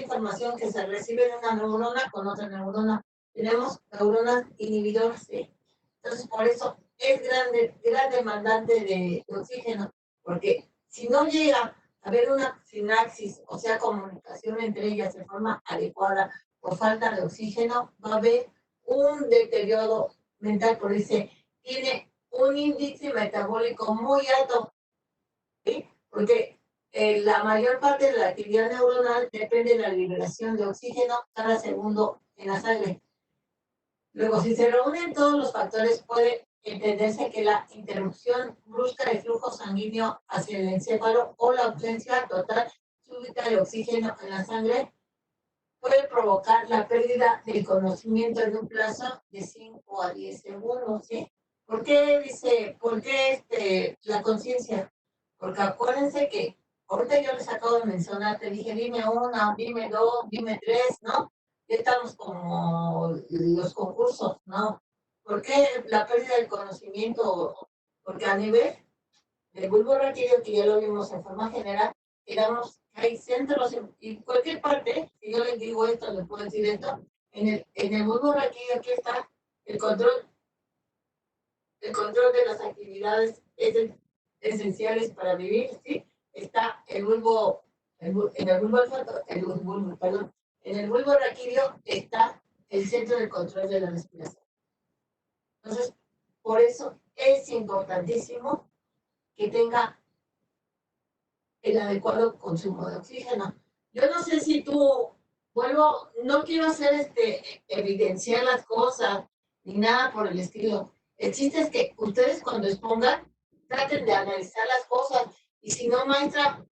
Speaker 4: información que se recibe de una neurona con otra neurona. Tenemos neuronas inhibidoras. Entonces, por eso es gran demandante de oxígeno, porque si no llega a haber una sinapsis, o sea, comunicación entre ellas de forma adecuada por falta de oxígeno, va a haber un deterioro mental, por eso tiene un índice metabólico muy alto, ¿sí? Porque la mayor parte de la actividad neuronal depende de la liberación de oxígeno cada segundo en la sangre. Luego, si se reúnen todos los factores, puede entenderse que la interrupción brusca del flujo sanguíneo hacia el encéfalo o la ausencia total súbita de oxígeno en la sangre puede provocar la pérdida del conocimiento en un plazo de 5 a 10 segundos, ¿sí? ¿Por qué la conciencia? Porque acuérdense que ahorita yo les acabo de mencionar, te dije, dime una, dime dos, dime tres, ¿no? Ya estamos como los concursos, ¿no? ¿Por qué la pérdida del conocimiento? Porque a nivel del bulbo raquídeo, que ya lo vimos en forma general, hay centros en cualquier parte, si yo les digo esto, les puedo decir esto, en el bulbo raquídeo aquí está el control de las actividades esenciales para vivir, ¿sí? Está el bulbo, en el bulbo olfato, perdón, en el bulbo raquídeo está el centro de control de la respiración. Entonces, por eso es importantísimo que tenga el adecuado consumo de oxígeno. Yo no sé si no quiero hacer evidenciar las cosas, ni nada por el estilo. El chiste es que ustedes cuando expongan, traten de analizar las cosas. Y si no, maestra,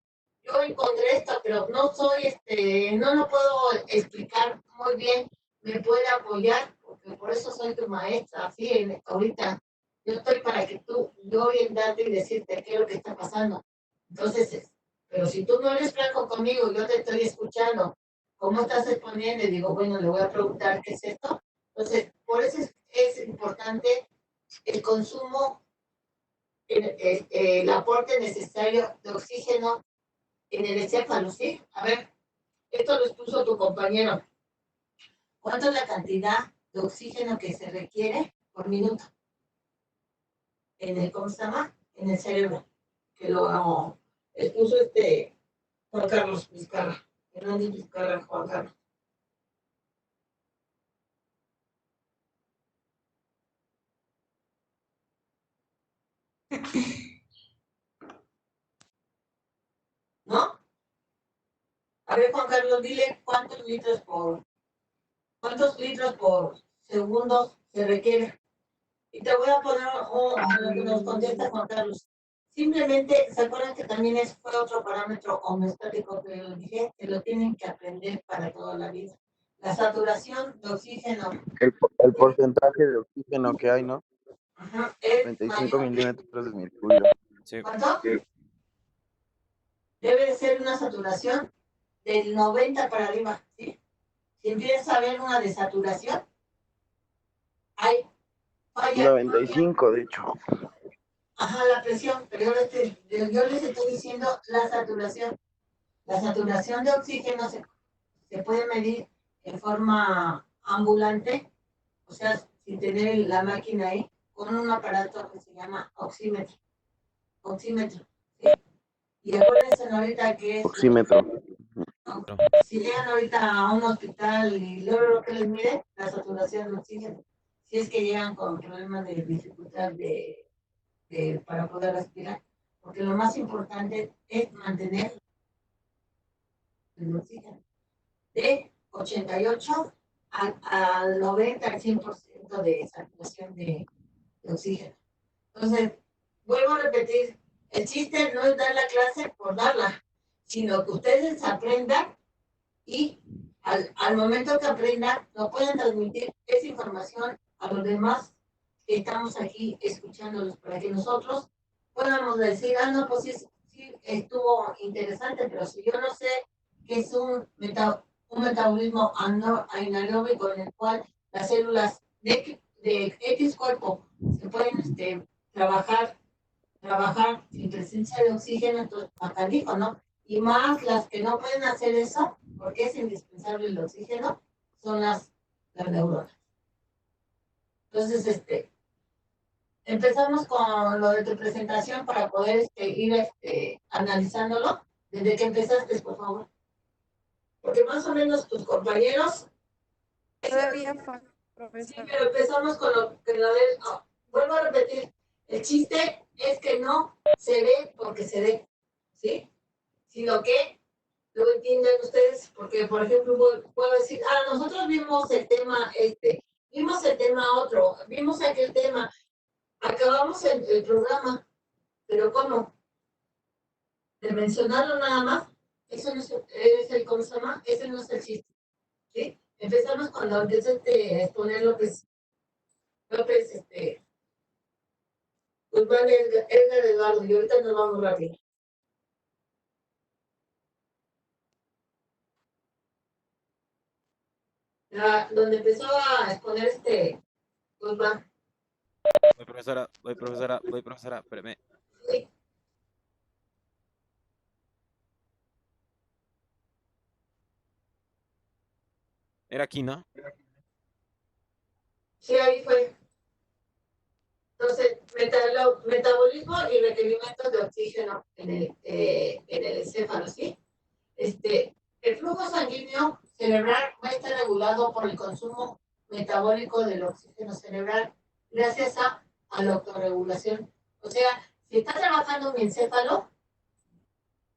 Speaker 4: yo encontré esto, pero no lo puedo explicar muy bien, me puede apoyar, porque por eso soy tu maestra, así ahorita. Yo estoy para que yo orientarte y decirte qué es lo que está pasando. Entonces, pero si tú no eres franco conmigo, yo te estoy escuchando, ¿cómo estás exponiendo? Y digo, bueno, le voy a preguntar qué es esto. Entonces, por eso es importante el consumo, el aporte necesario de oxígeno en el encéfalo, ¿sí? A ver, esto lo expuso tu compañero. ¿Cuánto es la cantidad de oxígeno que se requiere por minuto ¿cómo se llama? En el cerebro? Que lo expuso Juan Carlos Vizcarra. Hernández Vizcarra, Juan Carlos. ¿No? A ver, Juan Carlos, dile cuántos litros por segundo se requiere. Y te voy a poner lo que nos contesta Juan Carlos. Simplemente, ¿se acuerdan que también fue otro parámetro homeostático que les dije? Que lo tienen que aprender para toda la vida. La saturación de oxígeno.
Speaker 3: El porcentaje de oxígeno que hay, ¿no?
Speaker 4: Ajá, es
Speaker 3: 35
Speaker 4: mayor.
Speaker 3: milímetros de mercurio.
Speaker 1: Sí.
Speaker 4: ¿Cuánto?
Speaker 3: Sí.
Speaker 4: Debe de ser una saturación del 90 para arriba, ¿sí? Si empieza a haber una desaturación, hay falla.
Speaker 3: 95, de hecho.
Speaker 4: Ajá, la presión, pero yo les estoy diciendo la saturación. La saturación de oxígeno se puede medir en forma ambulante, o sea, sin tener la máquina ahí, con un aparato que se llama oxímetro. ¿Sí? Y acuérdense ahorita que es...
Speaker 3: Oxímetro.
Speaker 4: Si llegan ahorita a un hospital y luego lo que les mide, la saturación de oxígeno. Si es que llegan con problemas de dificultad para poder respirar. Porque lo más importante es mantener el oxígeno de 88 al 90, al 100% de saturación de oxígeno. Entonces, vuelvo a repetir, el chiste no es dar la clase por darla, sino que ustedes aprendan y al momento que aprendan, no pueden transmitir esa información a los demás que estamos aquí escuchándolos, para que nosotros podamos decir, ah, no, pues sí, sí estuvo interesante, pero si yo no sé qué es un un metabolismo anaeróbico en el cual las células de X cuerpo se pueden trabajar sin presencia de oxígeno, entonces acá dijo, ¿no? Y más las que no pueden hacer eso, porque es indispensable el oxígeno, son las neuronas. Entonces, empezamos con lo de tu presentación para poder ir analizándolo desde que empezaste, por favor. Porque más o menos tus compañeros...
Speaker 2: Todavía falta,
Speaker 4: Sí,
Speaker 2: profesor.
Speaker 4: pero empezamos con lo que lo del... vuelvo a repetir, el chiste es que no se ve porque se ve, ¿sí? Sino que lo entienden ustedes, porque, por ejemplo, puedo decir, nosotros vimos el tema vimos el tema otro, vimos aquel tema, acabamos el programa, pero ¿cómo? De mencionarlo nada más, eso no es el ¿cómo se llama? Ese no es el chiste, ¿sí? Empezamos cuando empiezas a exponer López, Guzmán, Edgar Eduardo, y ahorita nos vamos rápido. Donde empezó a exponer Guzmán.
Speaker 1: Voy, profesora, espérame.
Speaker 4: Sí.
Speaker 1: Era aquí, ¿no?
Speaker 4: Sí, ahí fue. Entonces, metabolismo y requerimientos de oxígeno en el encéfalo, ¿sí? El flujo sanguíneo cerebral va a estar regulado por el consumo metabólico del oxígeno cerebral gracias a la autorregulación. O sea, si está trabajando mi encéfalo,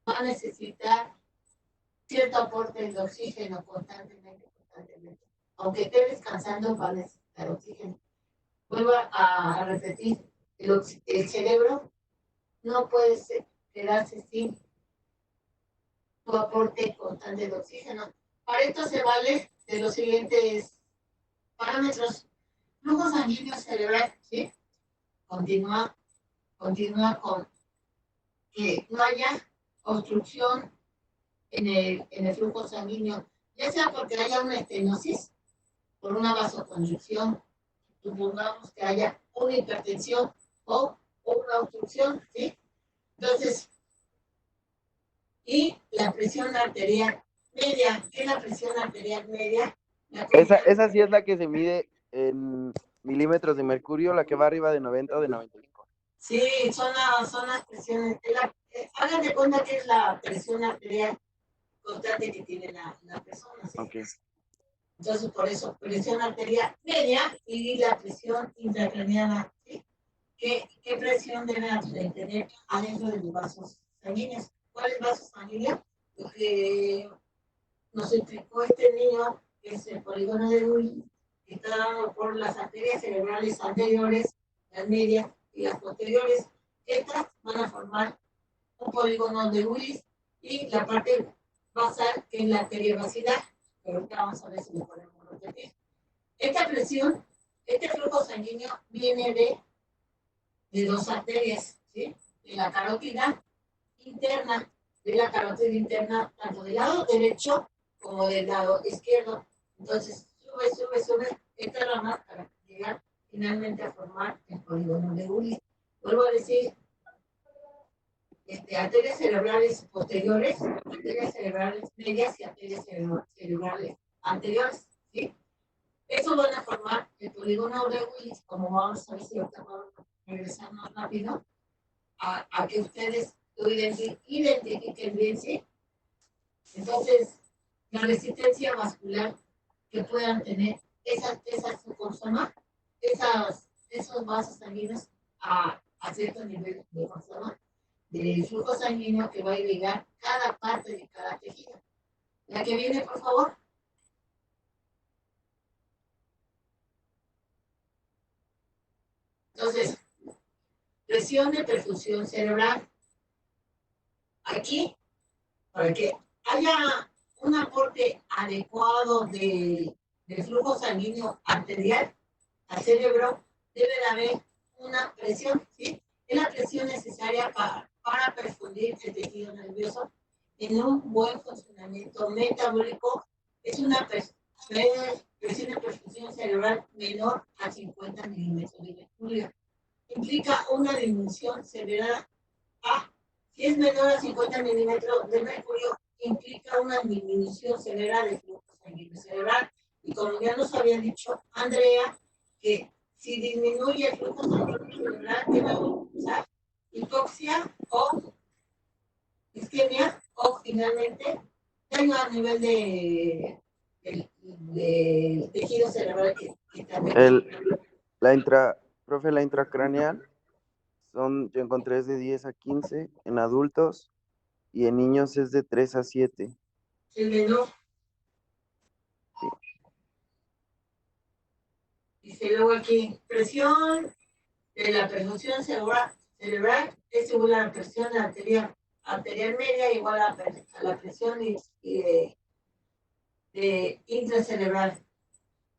Speaker 4: va a necesitar cierto aporte de oxígeno constantemente. Aunque esté descansando, va a necesitar oxígeno. Vuelvo a repetir, el cerebro no puede quedarse sin su aporte constante de oxígeno. Para esto se vale de los siguientes parámetros. Flujo sanguíneo cerebral, ¿sí? Continúa con que no haya obstrucción en el flujo sanguíneo, ya sea porque haya una estenosis, por una vasoconstricción, supongamos que haya una hipertensión o una obstrucción, ¿sí? Entonces, y la presión arterial media, ¿qué es la presión arterial media?
Speaker 3: Esa sí es la que se mide en milímetros de mercurio, la que va arriba de 90 o de 95.
Speaker 4: Sí, son las presiones. Hagan de cuenta que es la presión arterial constante que tiene la persona, ¿sí?
Speaker 3: Okay.
Speaker 4: Entonces, por eso, presión arterial media y la presión intracraneana, ¿sí? ¿Qué presión debe tener adentro de los vasos sanguíneos? ¿Cuáles vasos sanguíneos? Lo que nos explicó este niño, que es el polígono de Willis, que está dado por las arterias cerebrales anteriores, las medias y las posteriores. Estas van a formar un polígono de Willis y la parte basal, que es la arteria basilar. Pero ahorita vamos a ver si lo podemos repetir. Esta presión, este flujo sanguíneo viene de dos arterias, ¿sí? De la carótida interna, tanto del lado derecho como del lado izquierdo. Entonces, sube esta rama para llegar finalmente a formar el polígono de Willis. Vuelvo a decir, arterias cerebrales posteriores, arterias cerebrales medias y arterias cerebrales anteriores, ¿sí? Eso van a formar el polígono de Willis, como vamos a ver si ahorita vamos a regresar más rápido, a que ustedes lo identifiquen bien, ¿sí? Entonces, la resistencia vascular que puedan tener esos vasos sanguíneos a cierto nivel de flujo sanguíneo que va a irrigar cada parte de cada tejido. La que viene, por favor. Entonces, presión de perfusión cerebral. Aquí, para que haya un aporte adecuado de flujo sanguíneo arterial al cerebro, debe de haber una presión, ¿sí? Es la presión necesaria para perfundir el tejido nervioso en un buen funcionamiento metabólico es una presión de perfusión cerebral menor a 50 milímetros de mercurio. Implica una disminución severa a, si es menor a 50 milímetros de mercurio, implica una disminución severa del flujo sanguíneo cerebral. Y como ya nos había dicho Andrea, que si disminuye el flujo sanguíneo cerebral, ¿qué va a causar? Hipoxia o isquemia o finalmente daño a nivel de tejido cerebral que también.
Speaker 3: Profe, la intracraneal yo encontré es de 10 a 15 en adultos y en niños es de 3 a 7.
Speaker 4: El menor.
Speaker 3: Sí.
Speaker 4: Dice luego aquí, presión de la perfusión cerebral es igual a la presión arterial media igual a la presión de intracerebral.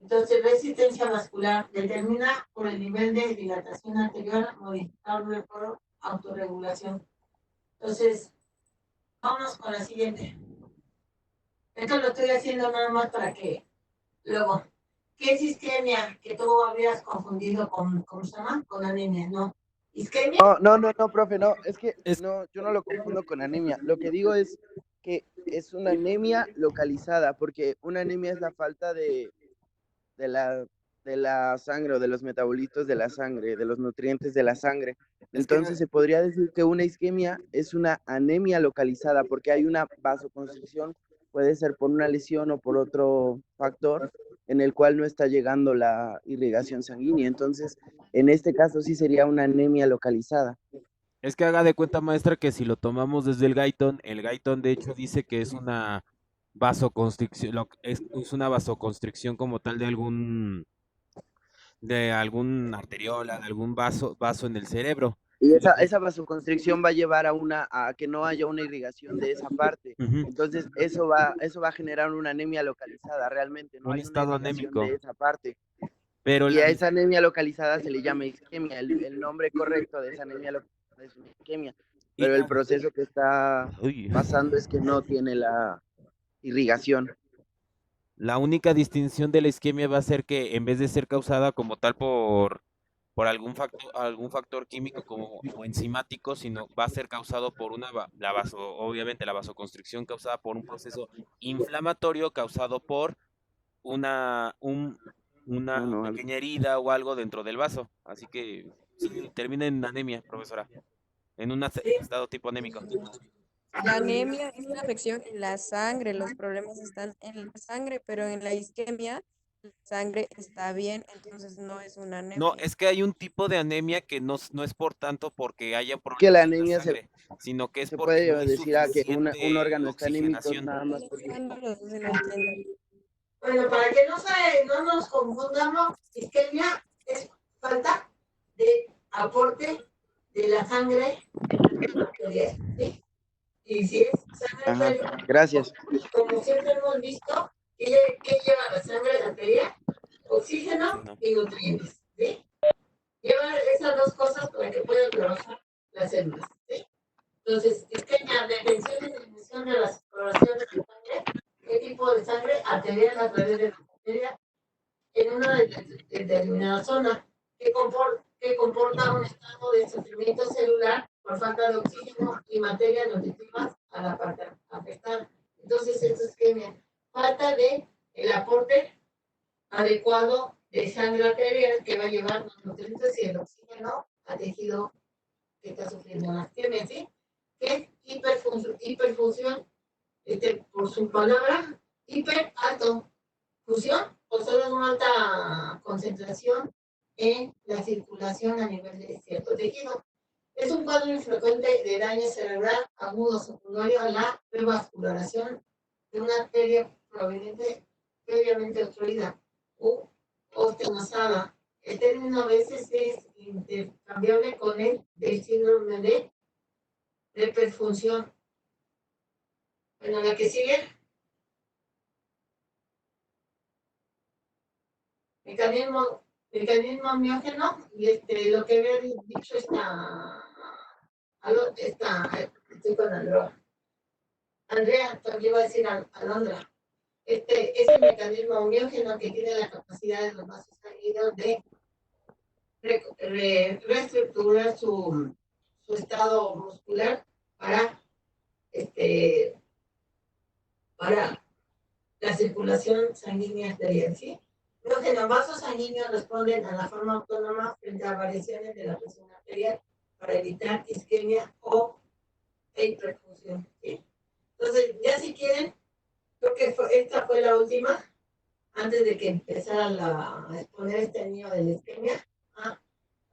Speaker 4: Entonces, resistencia vascular determina por el nivel de dilatación arterial modificable por autorregulación. Entonces, vamos con la siguiente. Esto lo estoy haciendo nada más para que luego, ¿qué es isquemia? Que tú habías confundido ¿cómo se llama? Con anemia, ¿no? ¿Isquemia?
Speaker 3: No, profe, no, es que no, yo no lo confundo con anemia. Lo que digo es que es una anemia localizada, porque una anemia es la falta de la, de la sangre o de los metabolitos de la sangre, de los nutrientes de la sangre. Entonces se podría decir que una isquemia es una anemia localizada porque hay una vasoconstricción, puede ser por una lesión o por otro factor en el cual no está llegando la irrigación sanguínea. Entonces, en este caso sí sería una anemia localizada.
Speaker 1: Es que haga de cuenta, maestra, que si lo tomamos desde el Guyton de hecho dice que es una vasoconstricción, es una vasoconstricción como tal de algún arteriola, de algún vaso en el cerebro.
Speaker 3: Y
Speaker 1: Y lo que-
Speaker 3: esa vasoconstricción va a llevar a que no haya una irrigación de esa parte.
Speaker 1: Ujú,
Speaker 3: Entonces, eso va a generar una anemia localizada realmente, no
Speaker 1: un
Speaker 3: hay una
Speaker 1: estado
Speaker 3: irrigación de
Speaker 1: anémico.
Speaker 3: esa parte.
Speaker 1: Pero
Speaker 3: Y a esa anemia localizada se le llama isquemia. El nombre correcto de esa anemia localizada es una isquemia.
Speaker 1: y
Speaker 3: Pero el
Speaker 1: la,
Speaker 3: proceso que está
Speaker 1: uy,
Speaker 3: pasando es que no tiene la irrigación.
Speaker 1: la única distinción de la isquemia va a ser que en vez de ser causada como tal por algún factor químico como o enzimático, sino va a ser causado por obviamente la vasoconstricción causada por un proceso inflamatorio causado por una
Speaker 3: No, no,
Speaker 1: pequeña herida o algo dentro del vaso. Así que sí, termina en anemia, profesora, en un estado tipo anémico.
Speaker 2: La anemia es una afección en la sangre, los problemas están en la sangre, pero en la isquemia la sangre está bien, entonces no es una
Speaker 1: No,
Speaker 2: anemia.
Speaker 1: es que hay un tipo de anemia que no es por tanto porque haya
Speaker 3: que la
Speaker 1: problemas en la
Speaker 3: anemia
Speaker 1: sangre, sino que es
Speaker 3: se
Speaker 1: porque
Speaker 3: puede
Speaker 1: no hay
Speaker 3: decir a que un
Speaker 1: suficiente
Speaker 3: órgano está anémico
Speaker 1: oxigenación.
Speaker 3: nada más porque...
Speaker 2: Alejandro, los dos no entienden.
Speaker 4: Bueno, para que no nos confundamos, isquemia es falta de aporte de la sangre arterial, ¿sí? Y si es sangre
Speaker 3: Ajá,
Speaker 4: arterial,
Speaker 3: gracias.
Speaker 4: como siempre hemos visto, ¿qué lleva la sangre arterial? Oxígeno
Speaker 1: No.
Speaker 4: y nutrientes, ¿sí? Lleva esas dos cosas para que puedan trabajar las células, ¿sí? Entonces, isquemia, detención y disminución de la circulación de la sangre. ¿Qué tipo de sangre? Arterial a través de la arteria en una determinada zona que comporta un estado de sufrimiento celular por falta de oxígeno y materias nutritivas a la parte afectada. Entonces, esto es isquemia. Falta de el aporte adecuado de sangre arterial que va a llevar los nutrientes y el oxígeno al tejido que está sufriendo una isquemia, ¿sí? Que es hiperfusión, por su palabra, hiper alto, fusión, o solo una alta concentración en la circulación a nivel de cierto tejido. Es un cuadro infrecuente de daño cerebral agudo secundario a la revascularización de una arteria previamente obstruida o ostenosada. El término a veces es intercambiable con el del síndrome de perfunción. Bueno, la que sigue, mecanismo miógeno, y lo que había dicho estoy con Andrea, también iba a decir Alondra. este es el mecanismo miógeno que tiene la capacidad de los vasos sanguíneos de reestructurar su estado muscular para, para la circulación sanguínea arterial, ¿sí? Los vasos sanguíneos responden a la forma autónoma frente a variaciones de la presión arterial para evitar isquemia o hiperfusión, ¿sí? Entonces, ya si quieren, creo que esta fue la última, antes de que empezara a exponer este niño de la isquemia.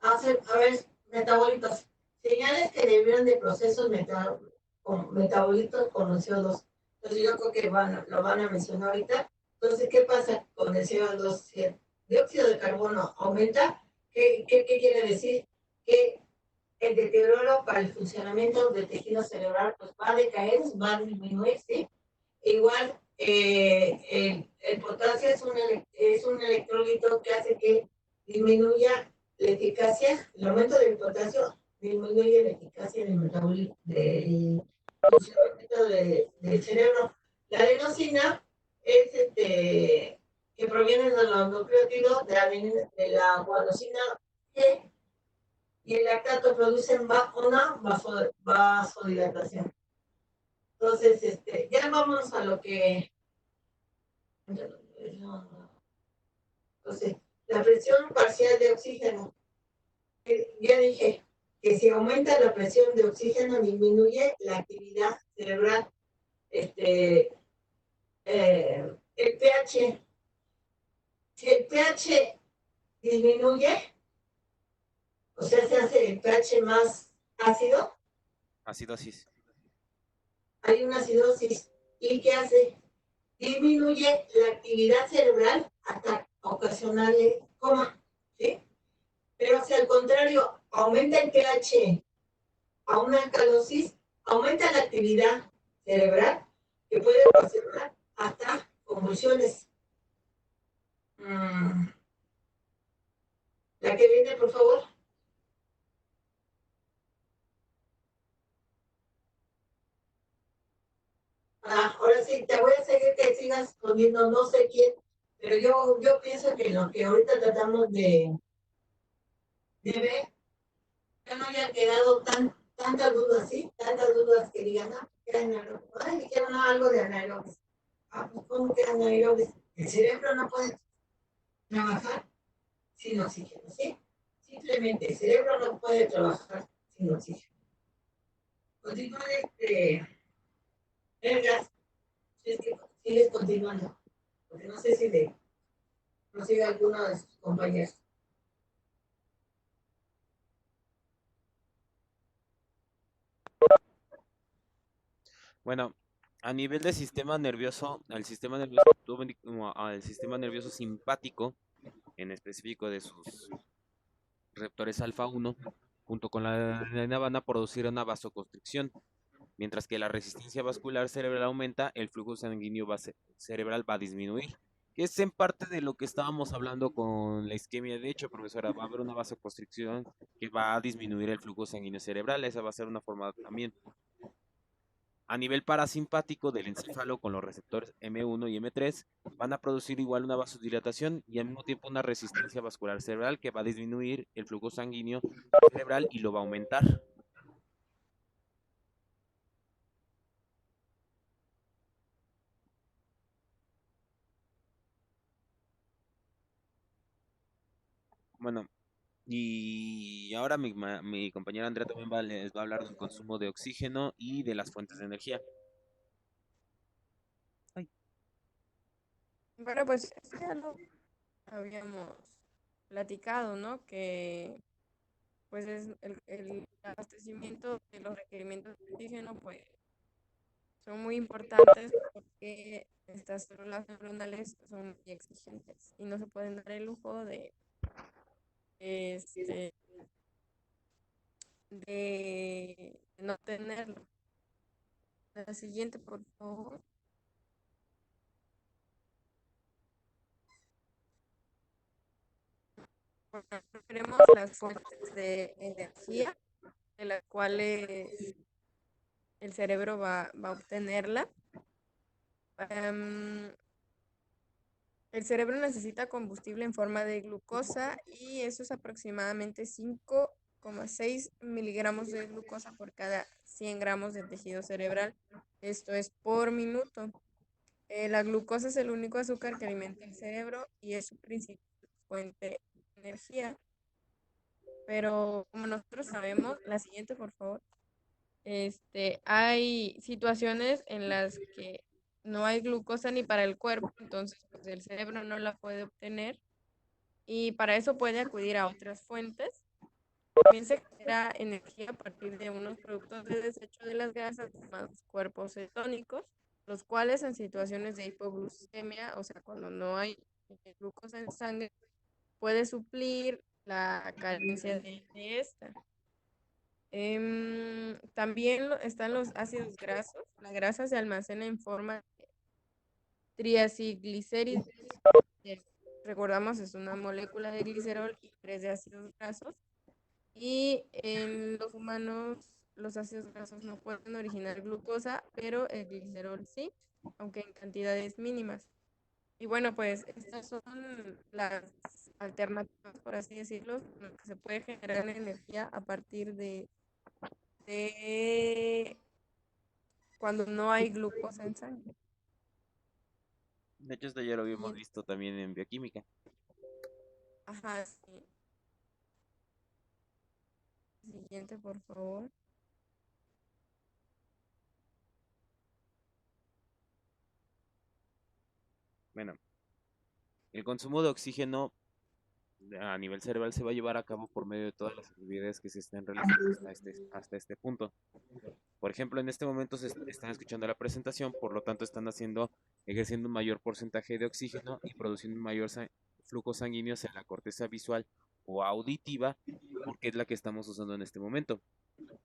Speaker 4: A ver, metabolitos. Señales que debieron de procesos metabolitos con el CO2. Entonces yo creo que lo van a mencionar ahorita. Entonces, ¿qué pasa con el CO2? Si el dióxido de carbono aumenta, ¿qué quiere decir? Que el deterioro para el funcionamiento del tejido cerebral pues va a decaer, va a disminuir, ¿sí? Igual, el potasio es un electrolito que hace que disminuya la eficacia, el aumento del potasio disminuye la eficacia del metabolismo, del funcionamiento del cerebro. La adenosina es que proviene de los nucleótidos de la guanosina G, y el lactato producen una vasodilatación. Entonces, ya vamos a lo que... Entonces, la presión parcial de oxígeno. Ya dije que si aumenta la presión de oxígeno, disminuye la actividad cerebral. El pH. Si el pH disminuye, o sea, se hace el pH más ácido,
Speaker 1: Acidosis.
Speaker 4: hay una acidosis. ¿Y qué hace? Disminuye la actividad cerebral hasta ocasionarle coma, ¿sí? Pero si al contrario aumenta el pH a una alcalosis, aumenta la actividad cerebral que puede ocasionar hasta convulsiones. La que viene, por favor. Ahora sí, te voy a seguir que sigas poniendo no sé quién, pero yo pienso que lo que ahorita tratamos de ver, ya no hayan quedado tantas dudas, ¿sí? Tantas dudas que digan, ¿qué anaerobis? Ay, dijeron algo de anaerobis. Pues ¿cómo que anaerobis? El cerebro no puede trabajar sin oxígeno, ¿sí? Simplemente el cerebro no puede trabajar sin oxígeno. Continúa Edgar, si es que sigues continuando, porque no sé si no sigue alguno de sus compañeros.
Speaker 1: Bueno, a nivel de sistema nervioso, el sistema nervioso, el sistema nervioso simpático, en específico de sus receptores alfa 1, junto con la adrenalina van a producir una vasoconstricción, mientras que la resistencia vascular cerebral aumenta, el flujo sanguíneo cerebral va a disminuir. Que es en parte de lo que estábamos hablando con la isquemia. De hecho, profesora, va a haber una vasoconstricción que va a disminuir el flujo sanguíneo cerebral. Esa va a ser una forma también. A nivel parasimpático del encéfalo con los receptores M1 y M3 van a producir igual una vasodilatación y al mismo tiempo una resistencia vascular cerebral que va a disminuir el flujo sanguíneo cerebral y lo va a aumentar. Bueno, y ahora mi compañera Andrea también les va a hablar del consumo de oxígeno y de las fuentes de energía. Ay.
Speaker 2: Bueno, pues esto ya lo habíamos platicado, ¿no? Que pues es el abastecimiento de los requerimientos de oxígeno, pues son muy importantes porque estas células neuronales son muy exigentes y no se pueden dar el lujo este, de no tenerlo. La siguiente, por favor. Bueno, tenemos las fuentes de energía de las cuales el cerebro va a obtenerla. El cerebro necesita combustible en forma de glucosa y eso es aproximadamente 5,6 miligramos de glucosa por cada 100 gramos de tejido cerebral. Esto es por minuto. La glucosa es el único azúcar que alimenta el cerebro y es su principal fuente de energía. Pero como nosotros sabemos, la siguiente, por favor. Hay situaciones en las que no hay glucosa ni para el cuerpo, entonces pues, el cerebro no la puede obtener y para eso puede acudir a otras fuentes. También se genera energía a partir de unos productos de desecho de las grasas llamados cuerpos cetónicos, los cuales en situaciones de hipoglucemia, o sea, cuando no hay glucosa en sangre, puede suplir la carencia de esta. También están los ácidos grasos. La grasa se almacena en forma de triacilglicéridos. Recordamos, es una molécula de glicerol y 3 de ácidos grasos. Y en los humanos, los ácidos grasos no pueden originar glucosa, pero el glicerol sí, aunque en cantidades mínimas. Y bueno, pues estas son las alternativas, por así decirlo, en las que se puede generar energía a partir de cuando no hay glucosa en sangre.
Speaker 1: De hecho, esto ya lo habíamos
Speaker 2: Siguiente.
Speaker 1: visto también en bioquímica.
Speaker 2: Ajá, sí. Siguiente, por favor.
Speaker 1: Bueno, el consumo de oxígeno a nivel cerebral se va a llevar a cabo por medio de todas las actividades que se estén realizando hasta este punto. Por ejemplo, en este momento están escuchando la presentación, por lo tanto están ejerciendo un mayor porcentaje de oxígeno y produciendo un mayor flujo sanguíneo hacia la corteza visual o auditiva, porque es la que estamos usando en este momento.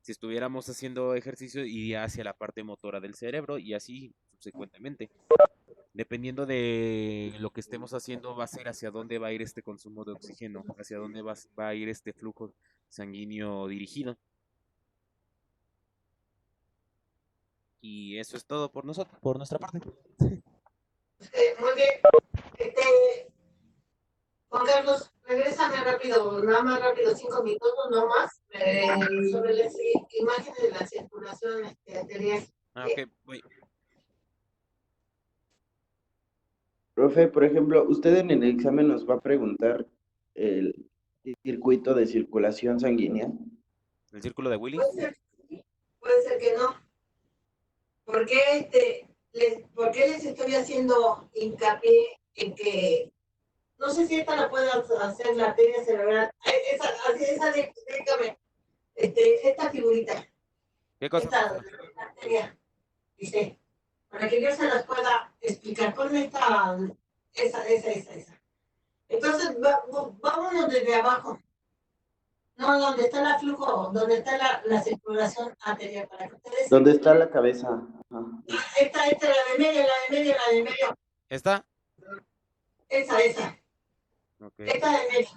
Speaker 1: Si estuviéramos haciendo ejercicio, iría hacia la parte motora del cerebro y así subsecuentemente. Dependiendo de lo que estemos haciendo, va a ser hacia dónde va a ir este consumo de oxígeno, hacia dónde va a ir este flujo sanguíneo dirigido. Y eso es todo por nosotros, por nuestra parte.
Speaker 4: Muy bien. Juan Carlos, regrésame rápido, nada más rápido, 5 minutos, no más, sobre las imágenes de la circulación arterial.
Speaker 1: Ok, voy.
Speaker 3: Profe, por ejemplo, usted en el examen nos va a preguntar el circuito de circulación sanguínea.
Speaker 1: ¿El círculo de Willy?
Speaker 4: Puede ser que no. ¿Por qué, ¿por qué les estoy haciendo hincapié en que no sé si esta la puede hacer la arteria cerebral? Dígame, esta figurita,
Speaker 1: ¿Qué cosa?
Speaker 4: esta arteria, dice, para que yo se las pueda explicar. Ponme esa. Entonces, vámonos desde abajo. No, donde está el flujo, donde está la circulación arterial, para que ustedes...
Speaker 3: ¿Dónde está la cabeza?
Speaker 4: Esta, la de medio.
Speaker 1: ¿Esta?
Speaker 4: Esa.
Speaker 1: Okay.
Speaker 4: Esta de medio.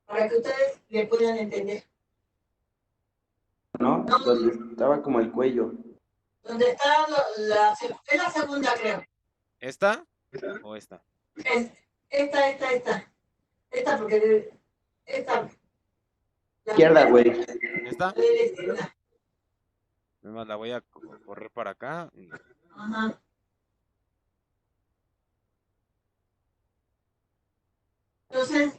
Speaker 4: Para que ustedes le puedan entender.
Speaker 3: ¿No? Donde estaba como el cuello.
Speaker 4: Donde está es la segunda, creo.
Speaker 1: ¿Esta? ¿O esta?
Speaker 4: Esta. Esta porque... Esta.
Speaker 3: Izquierda, güey.
Speaker 1: ¿Esta?
Speaker 4: La izquierda.
Speaker 1: Además, la voy a correr para acá.
Speaker 4: Ajá. Entonces,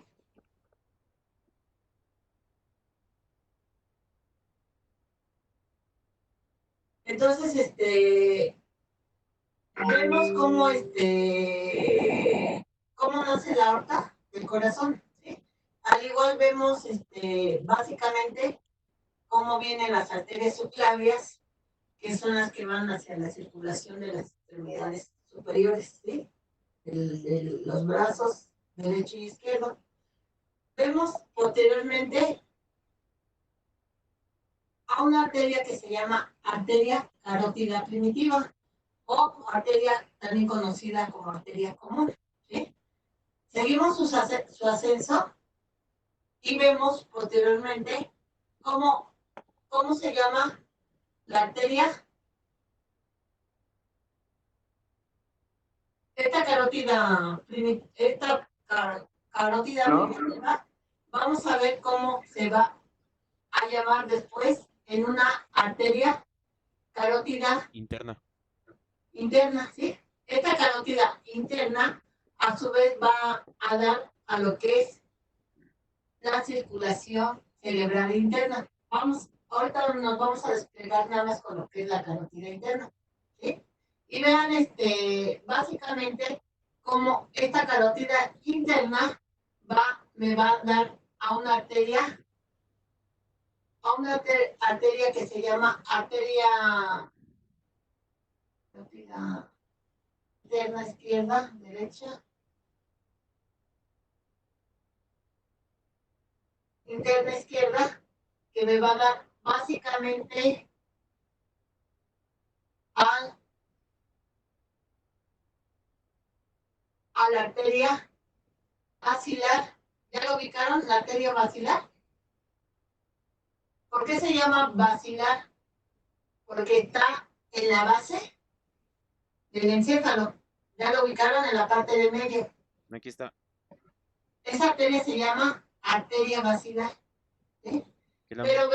Speaker 4: vemos cómo nace la aorta del corazón, ¿sí? Al igual vemos, básicamente, cómo vienen las arterias subclavias, que son las que van hacia la circulación de las extremidades superiores, ¿sí? Los brazos derecho y izquierdo. Vemos posteriormente a una arteria que se llama arteria carótida primitiva o arteria también conocida como arteria común, ¿sí? Seguimos su ascenso y vemos posteriormente cómo se llama la arteria. esta carótida, carótida
Speaker 3: ¿No?
Speaker 4: primitiva, vamos a ver cómo se va a llamar después en una arteria carótida
Speaker 1: Interna.
Speaker 4: interna, ¿sí? Esta carótida interna, a su vez, va a dar a lo que es la circulación cerebral interna. Ahorita nos vamos a desplegar nada más con lo que es la carótida interna, ¿sí? Y vean, básicamente, cómo esta carótida interna me va a dar a una arteria que se llama arteria interna izquierda, derecha, interna izquierda, que me va a dar básicamente a la arteria basilar. ¿Ya lo ubicaron? La arteria basilar. ¿Por qué se llama basilar? Porque está en la base del encéfalo. ¿Ya lo ubicaron? En la parte de medio.
Speaker 1: Aquí está.
Speaker 4: Esa arteria se llama arteria basilar, ¿sí? Pero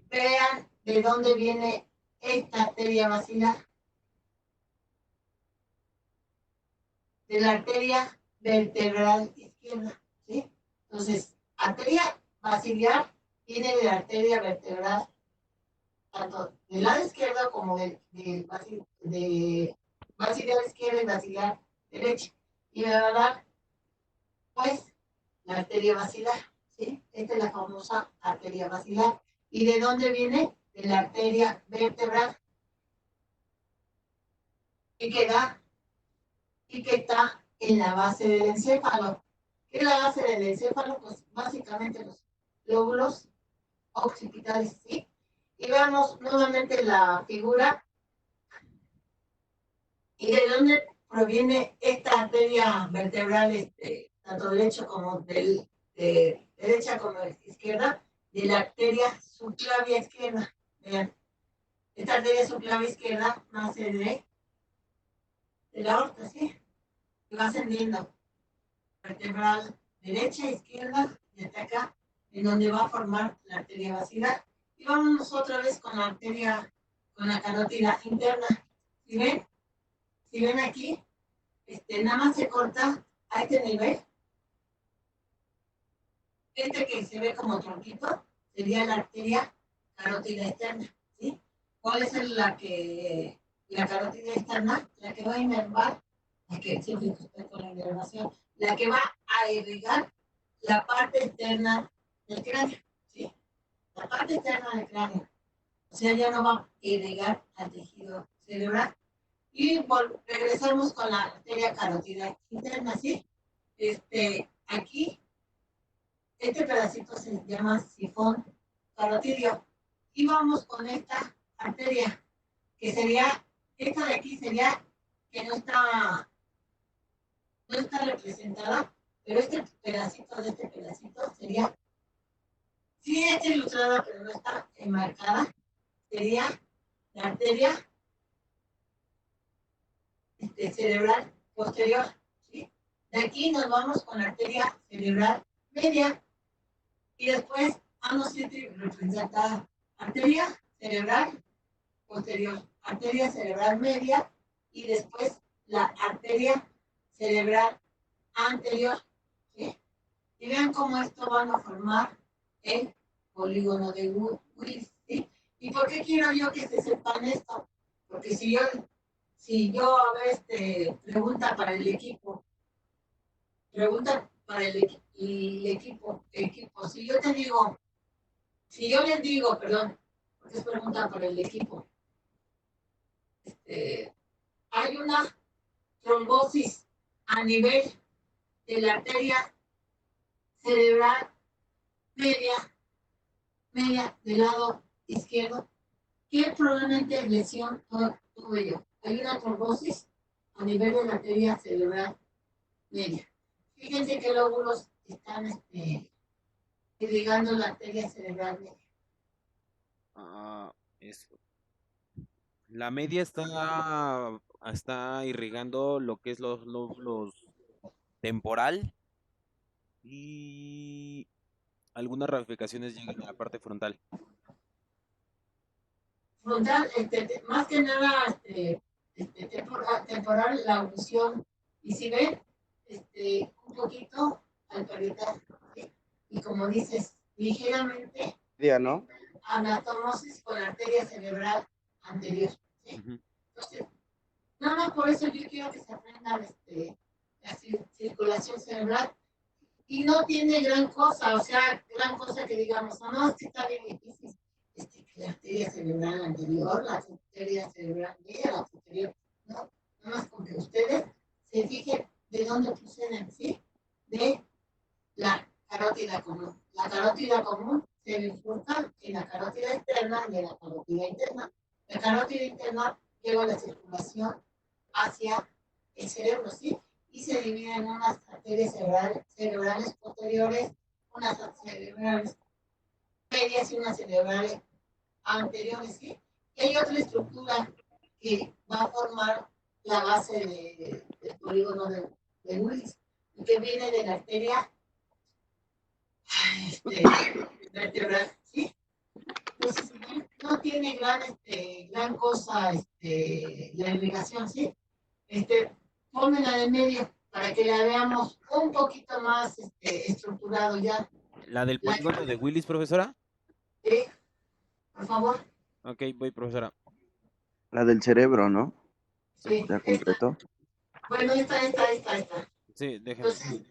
Speaker 4: vean de dónde viene esta arteria basilar. De la arteria vertebral izquierda, ¿sí? Entonces, arteria basilar viene de la arteria vertebral, tanto del lado izquierdo como de basilar izquierda y basilar derecha. Y me va a dar, pues, la arteria basilar, ¿sí? Esta es la famosa arteria basilar. ¿Y de dónde viene? De la arteria vertebral. Y que está en la base del encéfalo. ¿Qué es la base del encéfalo? Pues básicamente los lóbulos occipitales, ¿sí? Y veamos nuevamente la figura. ¿Y de dónde proviene esta arteria vertebral, tanto derecha como derecha como izquierda? De la arteria subclavia izquierda. Vean, esta arteria subclavia izquierda nace de la aorta, ¿sí? Y va ascendiendo. Vertebral derecha, izquierda, y hasta acá, en donde va a formar la arteria basilar. Y vámonos otra vez con la arteria, con la carótida interna. ¿Sí ven? Si ven aquí, nada más se corta a este nivel. Este que se ve como tronquito sería la arteria carótida externa, ¿sí? ¿Cuál es la carótida externa? La que va a inervar, la que siempre estoy con la inervación, la que va a irrigar la parte externa del cráneo, ¿sí? La parte externa del cráneo. O sea, ya no va a irrigar al tejido cerebral. Y regresamos con la arteria carótida interna, ¿sí? Aquí, este pedacito se llama sifón carotidio. Y vamos con esta arteria, que sería, esta de aquí sería, que no está representada, pero este pedacito sería, sí está ilustrada, pero no está enmarcada, sería la arteria cerebral posterior, ¿sí? De aquí nos vamos con la arteria cerebral media y después vamos a representar arteria cerebral posterior, arteria cerebral media y después la arteria cerebral anterior, ¿sí? Y vean cómo esto van a formar el polígono de Willis, ¿sí? ¿Y por qué quiero yo que se sepan esto? Porque si yo a ver, pregunta para el equipo, si yo les digo, perdón, porque es pregunta para el equipo, hay una trombosis a nivel de la arteria cerebral media del lado izquierdo. ¿Qué probablemente lesión tuve yo? Hay una trombosis a nivel de la arteria cerebral media. Fíjense qué lóbulos están irrigando la arteria cerebral media.
Speaker 1: Eso. La media está está irrigando lo que es los temporal y algunas ramificaciones llegan a la parte frontal.
Speaker 4: Frontal, más que nada, temporal, la audición. Y si ven, un poquito al parietral, ¿sí? Y como dices, ligeramente
Speaker 3: Ya, ¿no?
Speaker 4: anatomosis con la arteria cerebral anterior, ¿sí?
Speaker 1: Ujú.
Speaker 4: Entonces, nada más por eso yo quiero que se aprenda la circulación cerebral. Y no tiene gran cosa, o sea, gran cosa que digamos, no, es que está bien difícil. Que la arteria cerebral anterior, la arteria cerebral media, la posterior, no, nada más con que ustedes se fijen de dónde proceden, ¿sí? De la carótida común. La carótida común se bifurca en la carótida externa y en la carótida interna. La carótida interna lleva la circulación hacia el cerebro, ¿sí? Y se divide en unas arterias cerebrales posteriores, unas cerebrales medias y unas cerebrales anteriores, ¿sí? Y hay otra estructura que va a formar la base del polígono de Willis, y que viene de la arteria vertebral, ¿sí? Entonces, no tiene gran cosa la irrigación, ¿sí? Pónmela de medio para que la veamos un poquito más estructurado ya.
Speaker 1: ¿La del polígono de Willis, profesora?
Speaker 4: ¿Sí? Por favor.
Speaker 1: Ok, voy, profesora.
Speaker 3: La del cerebro, ¿no?
Speaker 4: Sí.
Speaker 3: Ya concreto.
Speaker 4: Bueno, esta.
Speaker 1: Sí, déjenme.
Speaker 4: Entonces,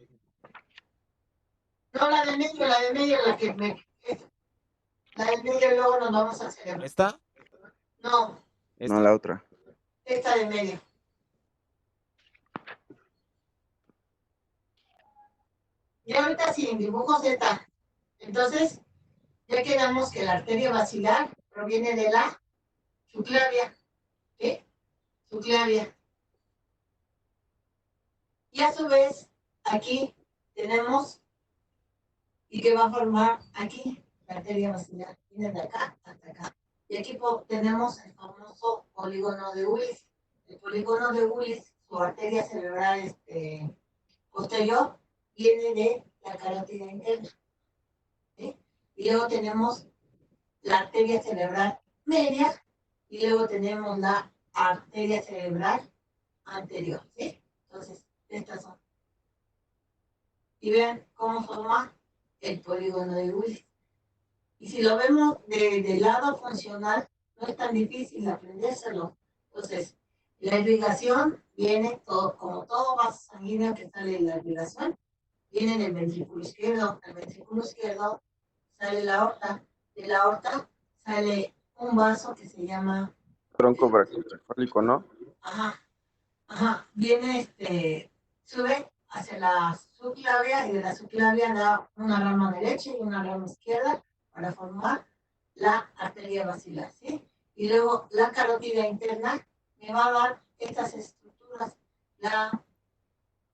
Speaker 4: no la de medio, la que me... La del medio luego nos vamos al cerebro.
Speaker 1: ¿Esta?
Speaker 4: No,
Speaker 3: No,
Speaker 1: ¿Esta?
Speaker 3: la otra.
Speaker 4: esta de medio. Y ahorita sin dibujo Z. Entonces, ya quedamos que la arteria basilar proviene de la subclavia. ¿Sí? Subclavia. Y a su vez, aquí tenemos, y que va a formar aquí, la arteria basilar. Viene de acá hasta acá. Y aquí tenemos el famoso polígono de Willis. El polígono de Willis, su arteria cerebral posterior, viene de la carótida interna. ¿Sí? Y luego tenemos la arteria cerebral media y luego tenemos la arteria cerebral anterior. ¿Sí? Entonces, estas son. Y vean cómo forma el polígono de Willis. Y si lo vemos del lado funcional, no es tan difícil aprendérselo. Entonces, la irrigación viene, como todo vaso sanguíneo que sale de la irrigación, viene del ventrículo izquierdo. Del ventrículo izquierdo sale la aorta. De la aorta sale un vaso que se llama...
Speaker 3: Tronco brachioencefálico, ¿no?
Speaker 4: Ajá. Viene, sube hacia la subclavia y de la subclavia da una rama derecha y una rama izquierda para formar la arteria basilar, ¿sí? Y luego la carótida interna me va a dar estas estructuras, la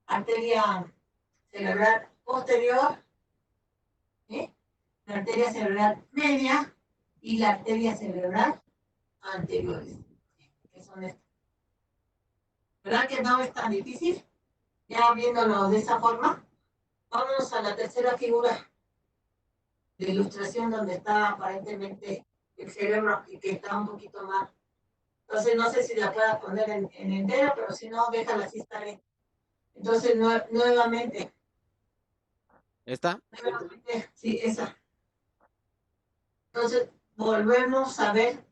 Speaker 4: arteria cerebral posterior, ¿sí? La arteria cerebral media y la arteria cerebral anterior, que son estas. ¿Verdad que no es tan difícil? Ya viéndolo de esa forma, vámonos a la tercera figura de ilustración donde está aparentemente el cerebro y que está un poquito más. Entonces no sé si la pueda poner en entero, pero si no, déjala así, está bien. Entonces, nuevamente.
Speaker 1: ¿Esta?
Speaker 4: Nuevamente, sí, esa. Entonces, volvemos a ver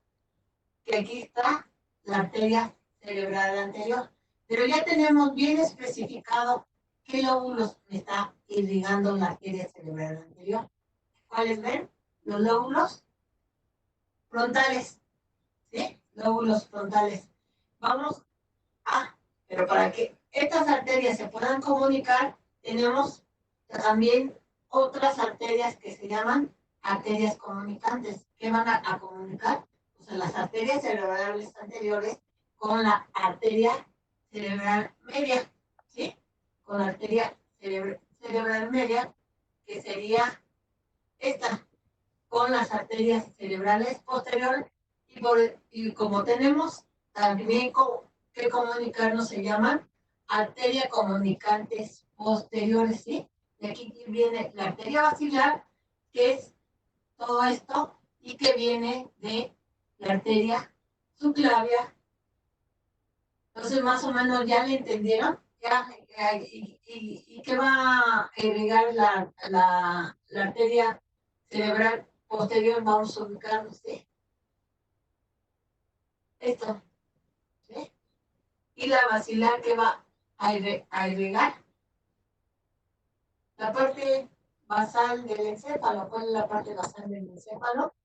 Speaker 4: que aquí está la arteria cerebral anterior. Pero ya tenemos bien especificado qué lóbulos está irrigando la arteria cerebral anterior. ¿Cuáles ven? Los lóbulos frontales. ¿Sí? Lóbulos frontales. Vamos a, pero para que estas arterias se puedan comunicar, tenemos también otras arterias que se llaman arterias comunicantes. ¿Qué van a comunicar? O sea, las arterias cerebrales anteriores con la arteria cerebral media, ¿sí? Con la arteria cerebral media, que sería esta, con las arterias cerebrales posteriores, y como tenemos también que comunicarnos se llaman arterias comunicantes posteriores, ¿sí? De aquí viene la arteria basilar, que es todo esto, y que viene de la arteria subclavia. Entonces, más o menos ya le entendieron. ¿Y qué va a agregar la arteria cerebral posterior? Vamos a ubicarlo, ¿sí? Esto, ¿sí? Y la basilar que va a agregar la parte basal del encéfalo. ¿Cuál es la parte basal del encéfalo?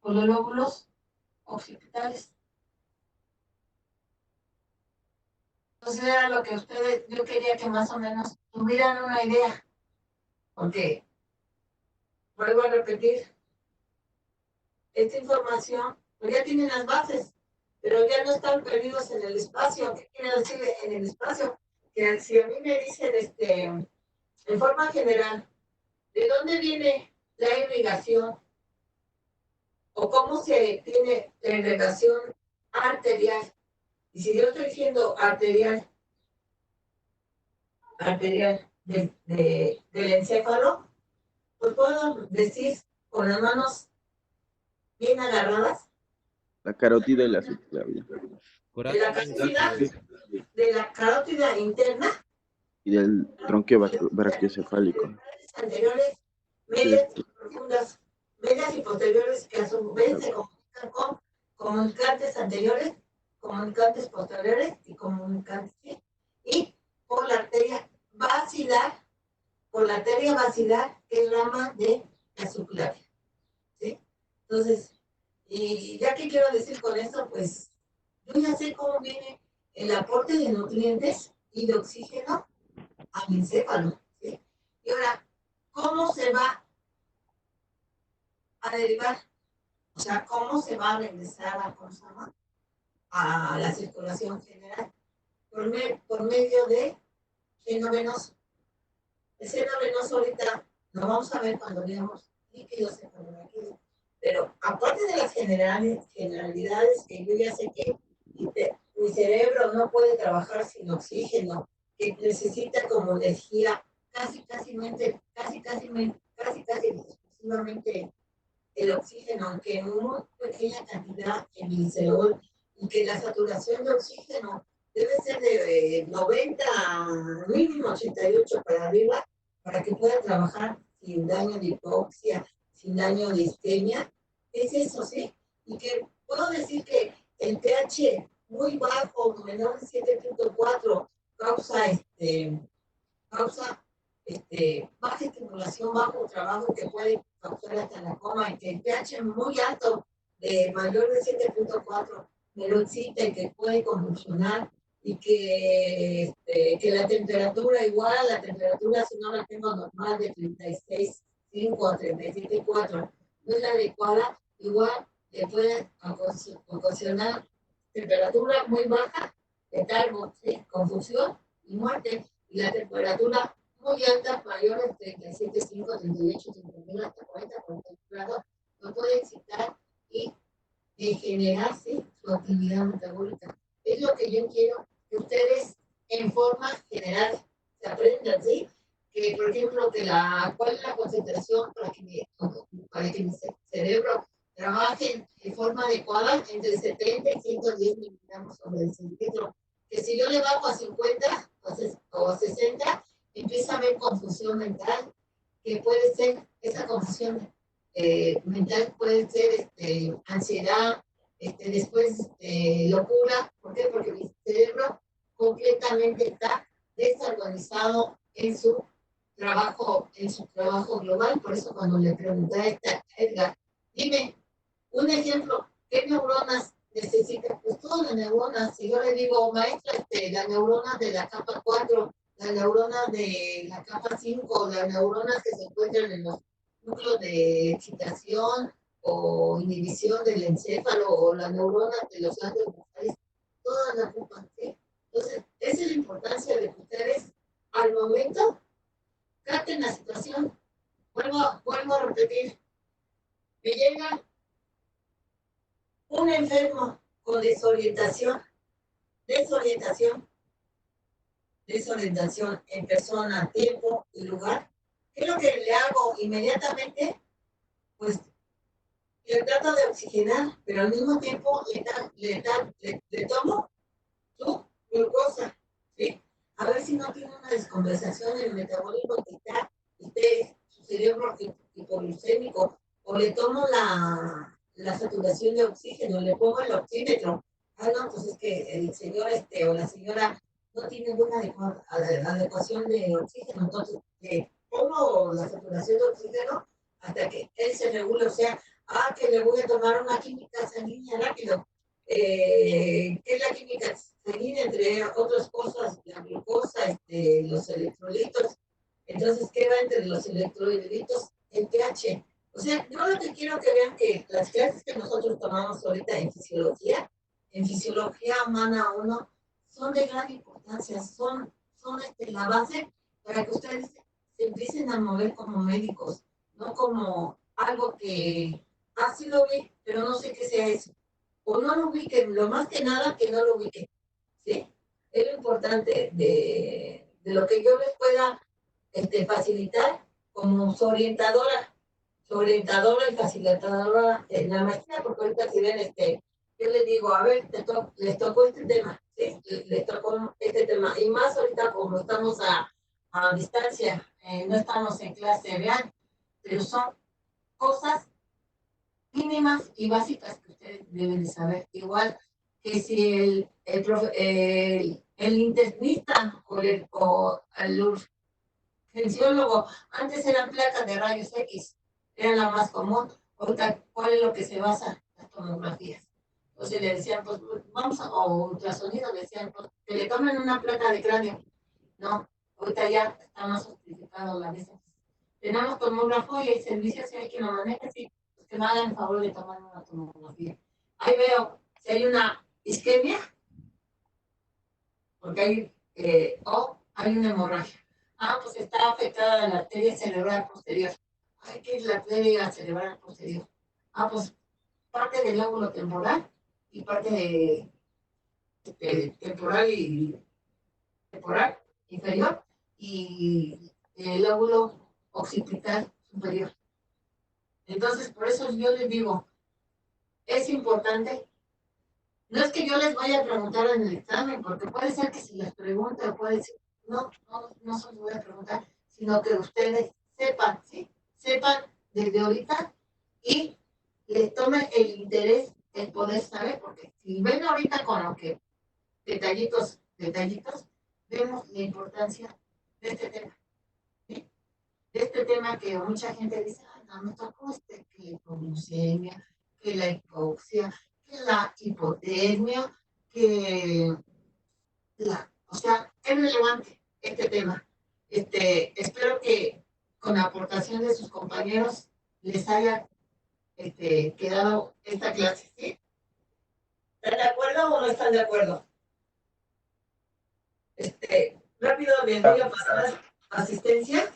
Speaker 4: Con los lóbulos occipitales. Entonces era lo que ustedes, yo quería que más o menos tuvieran una idea, porque vuelvo a repetir, esta información, pues ya tienen las bases, pero ya no están perdidos en el espacio. ¿Qué quiere decir en el espacio? Que si a mí me dicen, en forma general, ¿de dónde viene la irrigación? ¿O cómo se tiene la irrigación arterial? Y si yo estoy diciendo arterial del encéfalo, pues puedo decir con las manos bien agarradas
Speaker 3: La carótida y la subclavia.
Speaker 4: de la carótida interna
Speaker 3: Y del tronquio brachiocefálico.
Speaker 4: anteriores, medias y profundas, medias y posteriores, que a su vez se comunican con comunicantes anteriores, comunicantes posteriores y comunicantes, ¿sí? Y por la arteria basilar, que es rama de la subclavia, ¿sí? Entonces, y ya que quiero decir con esto, pues yo ya sé cómo viene el aporte de nutrientes y de oxígeno al encéfalo, ¿sí? Y ahora, ¿cómo se va a derivar? O sea, ¿cómo se va a regresar a la circulación general? Por medio de seno venoso. El seno venoso ahorita lo vamos a ver cuando veamos líquidos cefalorraquídeos. Pero aparte de las generalidades que yo ya sé que mi cerebro no puede trabajar sin oxígeno, que necesita como energía casi exclusivamente el oxígeno, aunque en muy pequeña cantidad en glicerol, y que la saturación de oxígeno debe ser de 90 mínimo 88 para arriba, para que pueda trabajar sin daño de hipoxia, sin daño de isquemia. Es eso, ¿sí? Y que puedo decir que el pH muy bajo, menor de 7.4, causa baja estimulación, bajo trabajo, que puede causar hasta la coma, y que el pH muy alto, de mayor de 7.4, me lo excita y que puede convulsionar, y que la temperatura igual, la temperatura si no la tengo normal de 36.5 a 37.4, no es la adecuada, igual le puede ocasionar temperatura muy baja, letargo, ¿sí? Confusión y muerte. Y la temperatura muy alta, mayor de 37.5, 38, 39, hasta 40 grados, no puede excitar y generarse su actividad metabólica. Es lo que yo quiero que ustedes en forma general se aprendan, ¿sí? Que, por ejemplo, cuál es la concentración para que mi cerebro trabaje en forma adecuada entre 70 y 110 miligramos sobre el centímetro. Que si yo le bajo a 50 o a 60, empieza a haber confusión mental, que puede ser, esa confusión mental puede ser ansiedad, después locura. ¿Por qué? Porque mi cerebro completamente está desorganizado en su trabajo global. Por eso cuando le pregunté a Edgar, dime un ejemplo, ¿qué neuronas necesita? Pues todas las neuronas. Si yo le digo, maestra, las neuronas de la capa 4, las neuronas de la capa 5, las neuronas que se encuentran en los núcleos de excitación o inhibición del encéfalo, o las neuronas de los ganglios basales, todas las ocupan, ¿sí? Entonces, esa es la importancia de que ustedes, al momento, capten la situación. Vuelvo a repetir, me llega un enfermo con desorientación, desorientación, en persona, tiempo y lugar. ¿Qué es lo que le hago inmediatamente? Pues le trato de oxigenar, pero al mismo tiempo le tomo su glucosa, ¿sí? A ver si no tiene una descompensación en el metabolismo que esté su cerebro hipoglucémico, o le tomo la saturación de oxígeno, le pongo el oxímetro. Ah, no, pues es que el señor o la señora no tiene buena adecuación de oxígeno, entonces le pongo la saturación de oxígeno hasta que él se regule, o sea, que le voy a tomar una química sanguínea rápido. ¿Qué es la química sanguínea? Entre otras cosas, la glucosa, los electrolitos. Entonces, ¿qué va entre los electrolitos? El pH. O sea, yo lo que quiero que vean que las clases que nosotros tomamos ahorita en fisiología humana 1, son de gran importancia, son la base para que ustedes se empiecen a mover como médicos, no como algo que, sí lo vi, pero no sé qué sea eso. O no lo ubiquen, lo más que nada que no lo ubiquen, ¿sí? Es lo importante de lo que yo les pueda facilitar como su orientadora y facilitadora en la maestría, porque ahorita si ven, yo les digo, a ver, les tocó este tema, ¿sí? Les tocó este tema, y más ahorita como estamos a distancia, no estamos en clase real, pero son cosas mínimas y básicas que ustedes deben de saber. Igual que si el internista o el urgenciólogo, antes eran placas de rayos X, era la más común. Ahorita, ¿cuál es lo que se basa? Las tomografías. Entonces le decían, pues vamos o ultrasonido, le decían, pues que le tomen una placa de cráneo. No, ahorita ya está más sofisticado la vez. Tenemos tomógrafo y hay servicios, si hay quien lo maneja, sí, pues que me hagan el favor de tomar una tomografía. Ahí veo si hay una isquemia, porque hay una hemorragia. Pues está afectada la arteria cerebral posterior. ¿Qué es la arteria cerebral posterior? Pues parte del lóbulo temporal y parte temporal inferior y el lóbulo occipital superior. Entonces, por eso yo les digo, es importante. No es que yo les vaya a preguntar en el examen, porque puede ser que si les pregunto, puede ser, no se los voy a preguntar, sino que ustedes sepan, ¿sí? Sepan desde ahorita y les tome el interés en poder saber, porque si ven ahorita con lo que detallitos, vemos la importancia de este tema, ¿sí? De este tema que mucha gente dice, no, me tocó que la hipoglucemia, que la hipoxia, que la hipotermia, o sea, es relevante este tema. Espero que con la aportación de sus compañeros les haya quedado esta clase, ¿sí? ¿Están de acuerdo o no están de acuerdo? Rápido les voy a pasar asistencia.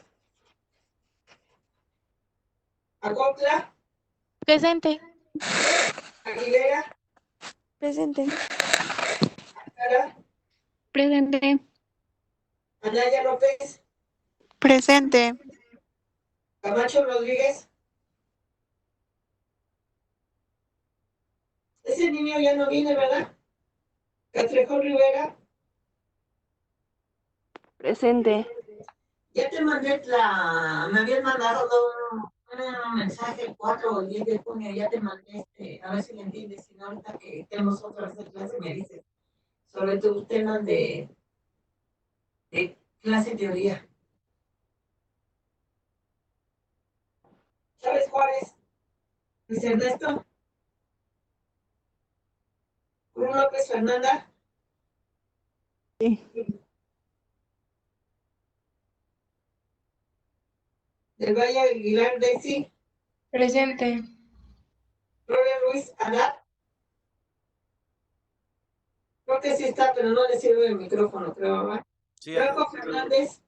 Speaker 4: Acopla.
Speaker 6: Presente.
Speaker 4: Aguilera.
Speaker 6: Presente.
Speaker 4: Cara.
Speaker 6: Presente.
Speaker 4: Anaya López.
Speaker 6: Presente.
Speaker 4: Camacho Rodríguez. Ese niño ya no viene, ¿verdad? Catrejón Rivera.
Speaker 6: Presente.
Speaker 4: Ya te mandé me habían mandado un mensaje el 4 o el 10 de junio, ya te mandé, a ver si me entiendes, si no, ahorita que tenemos otra vez de clase me dices sobre tus temas de clase teoría. ¿Sabes cuál es? Luis Ernesto. Bruno López Fernanda.
Speaker 6: Sí.
Speaker 4: Del Valle Aguilar Desi.
Speaker 6: Presente.
Speaker 4: Gloria Ruiz Adad. Creo que sí está, pero no le sirve el micrófono, creo, ¿verdad?
Speaker 1: Sí,
Speaker 4: Franco Fernández.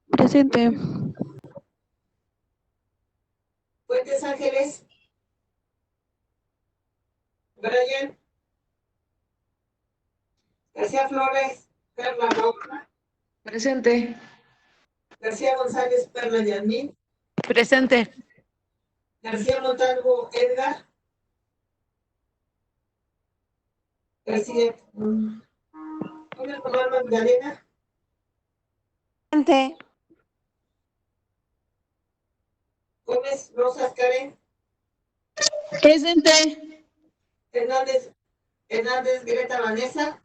Speaker 6: Presente.
Speaker 4: Fuentes Ángeles. Brian. García Flores, Perla Roca.
Speaker 6: Presente.
Speaker 4: García González, Perla Yasmín.
Speaker 6: Presente.
Speaker 4: García Montalvo, Edgar. García Gómez Román Magdalena.
Speaker 6: Presente.
Speaker 4: Gómez Rosas Karen.
Speaker 6: Presente.
Speaker 4: Hernández Greta Vanessa.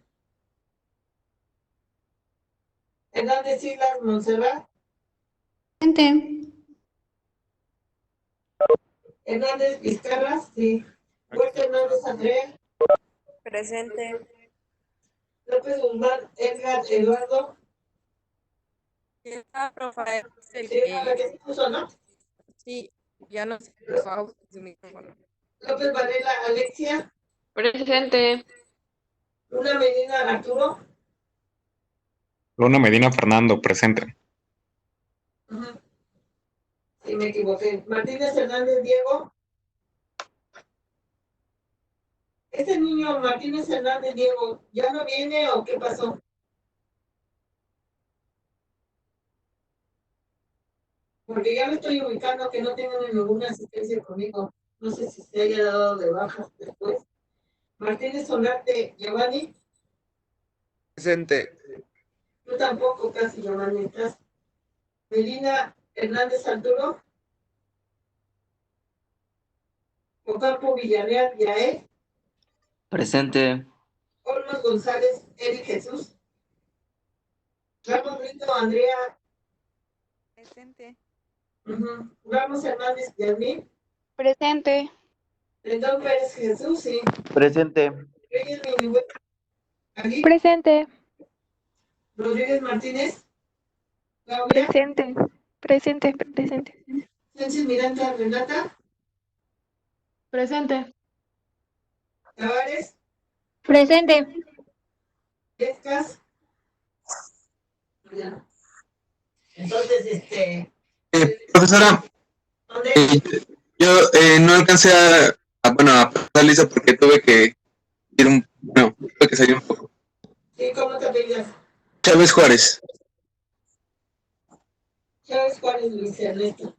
Speaker 4: Hernández Silas Montserrat.
Speaker 6: Presente.
Speaker 4: Hernández Vizcarra, sí. Huerta Hernández Andrea.
Speaker 2: Presente.
Speaker 4: López Guzmán Edgar Eduardo.
Speaker 2: Sí, Rafael, es el
Speaker 4: Sí, era la
Speaker 2: que
Speaker 4: que se puso, ¿no?
Speaker 2: sí, ya no se puso su micrófono.
Speaker 4: López Varela Alexia.
Speaker 6: Presente.
Speaker 4: Luna Medina Arturo.
Speaker 7: Luna Medina Fernando, presente.
Speaker 4: Ajá. Sí, me equivoqué. Martínez Hernández Diego. ¿Ese niño Martínez Hernández Diego ya no viene o qué pasó? Porque ya me estoy ubicando que no tengo ninguna asistencia conmigo. No sé si se haya dado de baja después. Martínez Solarte Giovanni.
Speaker 3: Presente.
Speaker 4: Tú tampoco, casi Giovanni, estás. Melina Hernández Arturo. Ocampo Villarreal Yael.
Speaker 8: Presente.
Speaker 4: Olmos González Eric Jesús. Ramos Brito Andrea.
Speaker 2: Presente.
Speaker 4: Ramos Hernández Yasmín.
Speaker 6: Presente.
Speaker 4: Rendón Pérez Jesús, sí.
Speaker 3: Presente.
Speaker 4: Reyes Minigüe. Aquí.
Speaker 6: Presente.
Speaker 4: Rodríguez Martínez. Claudia.
Speaker 6: Presente. Presente. Presente.
Speaker 4: Sánchez Miranda Renata.
Speaker 6: Presente.
Speaker 4: Tavares.
Speaker 6: Presente.
Speaker 4: Escas. Entonces,
Speaker 7: Profesora,
Speaker 4: ¿dónde?
Speaker 7: yo no alcancé a pasar lista porque tuve que ir tuve que salir un poco.
Speaker 4: Sí, ¿cómo te apellidas?
Speaker 7: Chávez Juárez.
Speaker 4: Chávez Juárez Luis Ernesto.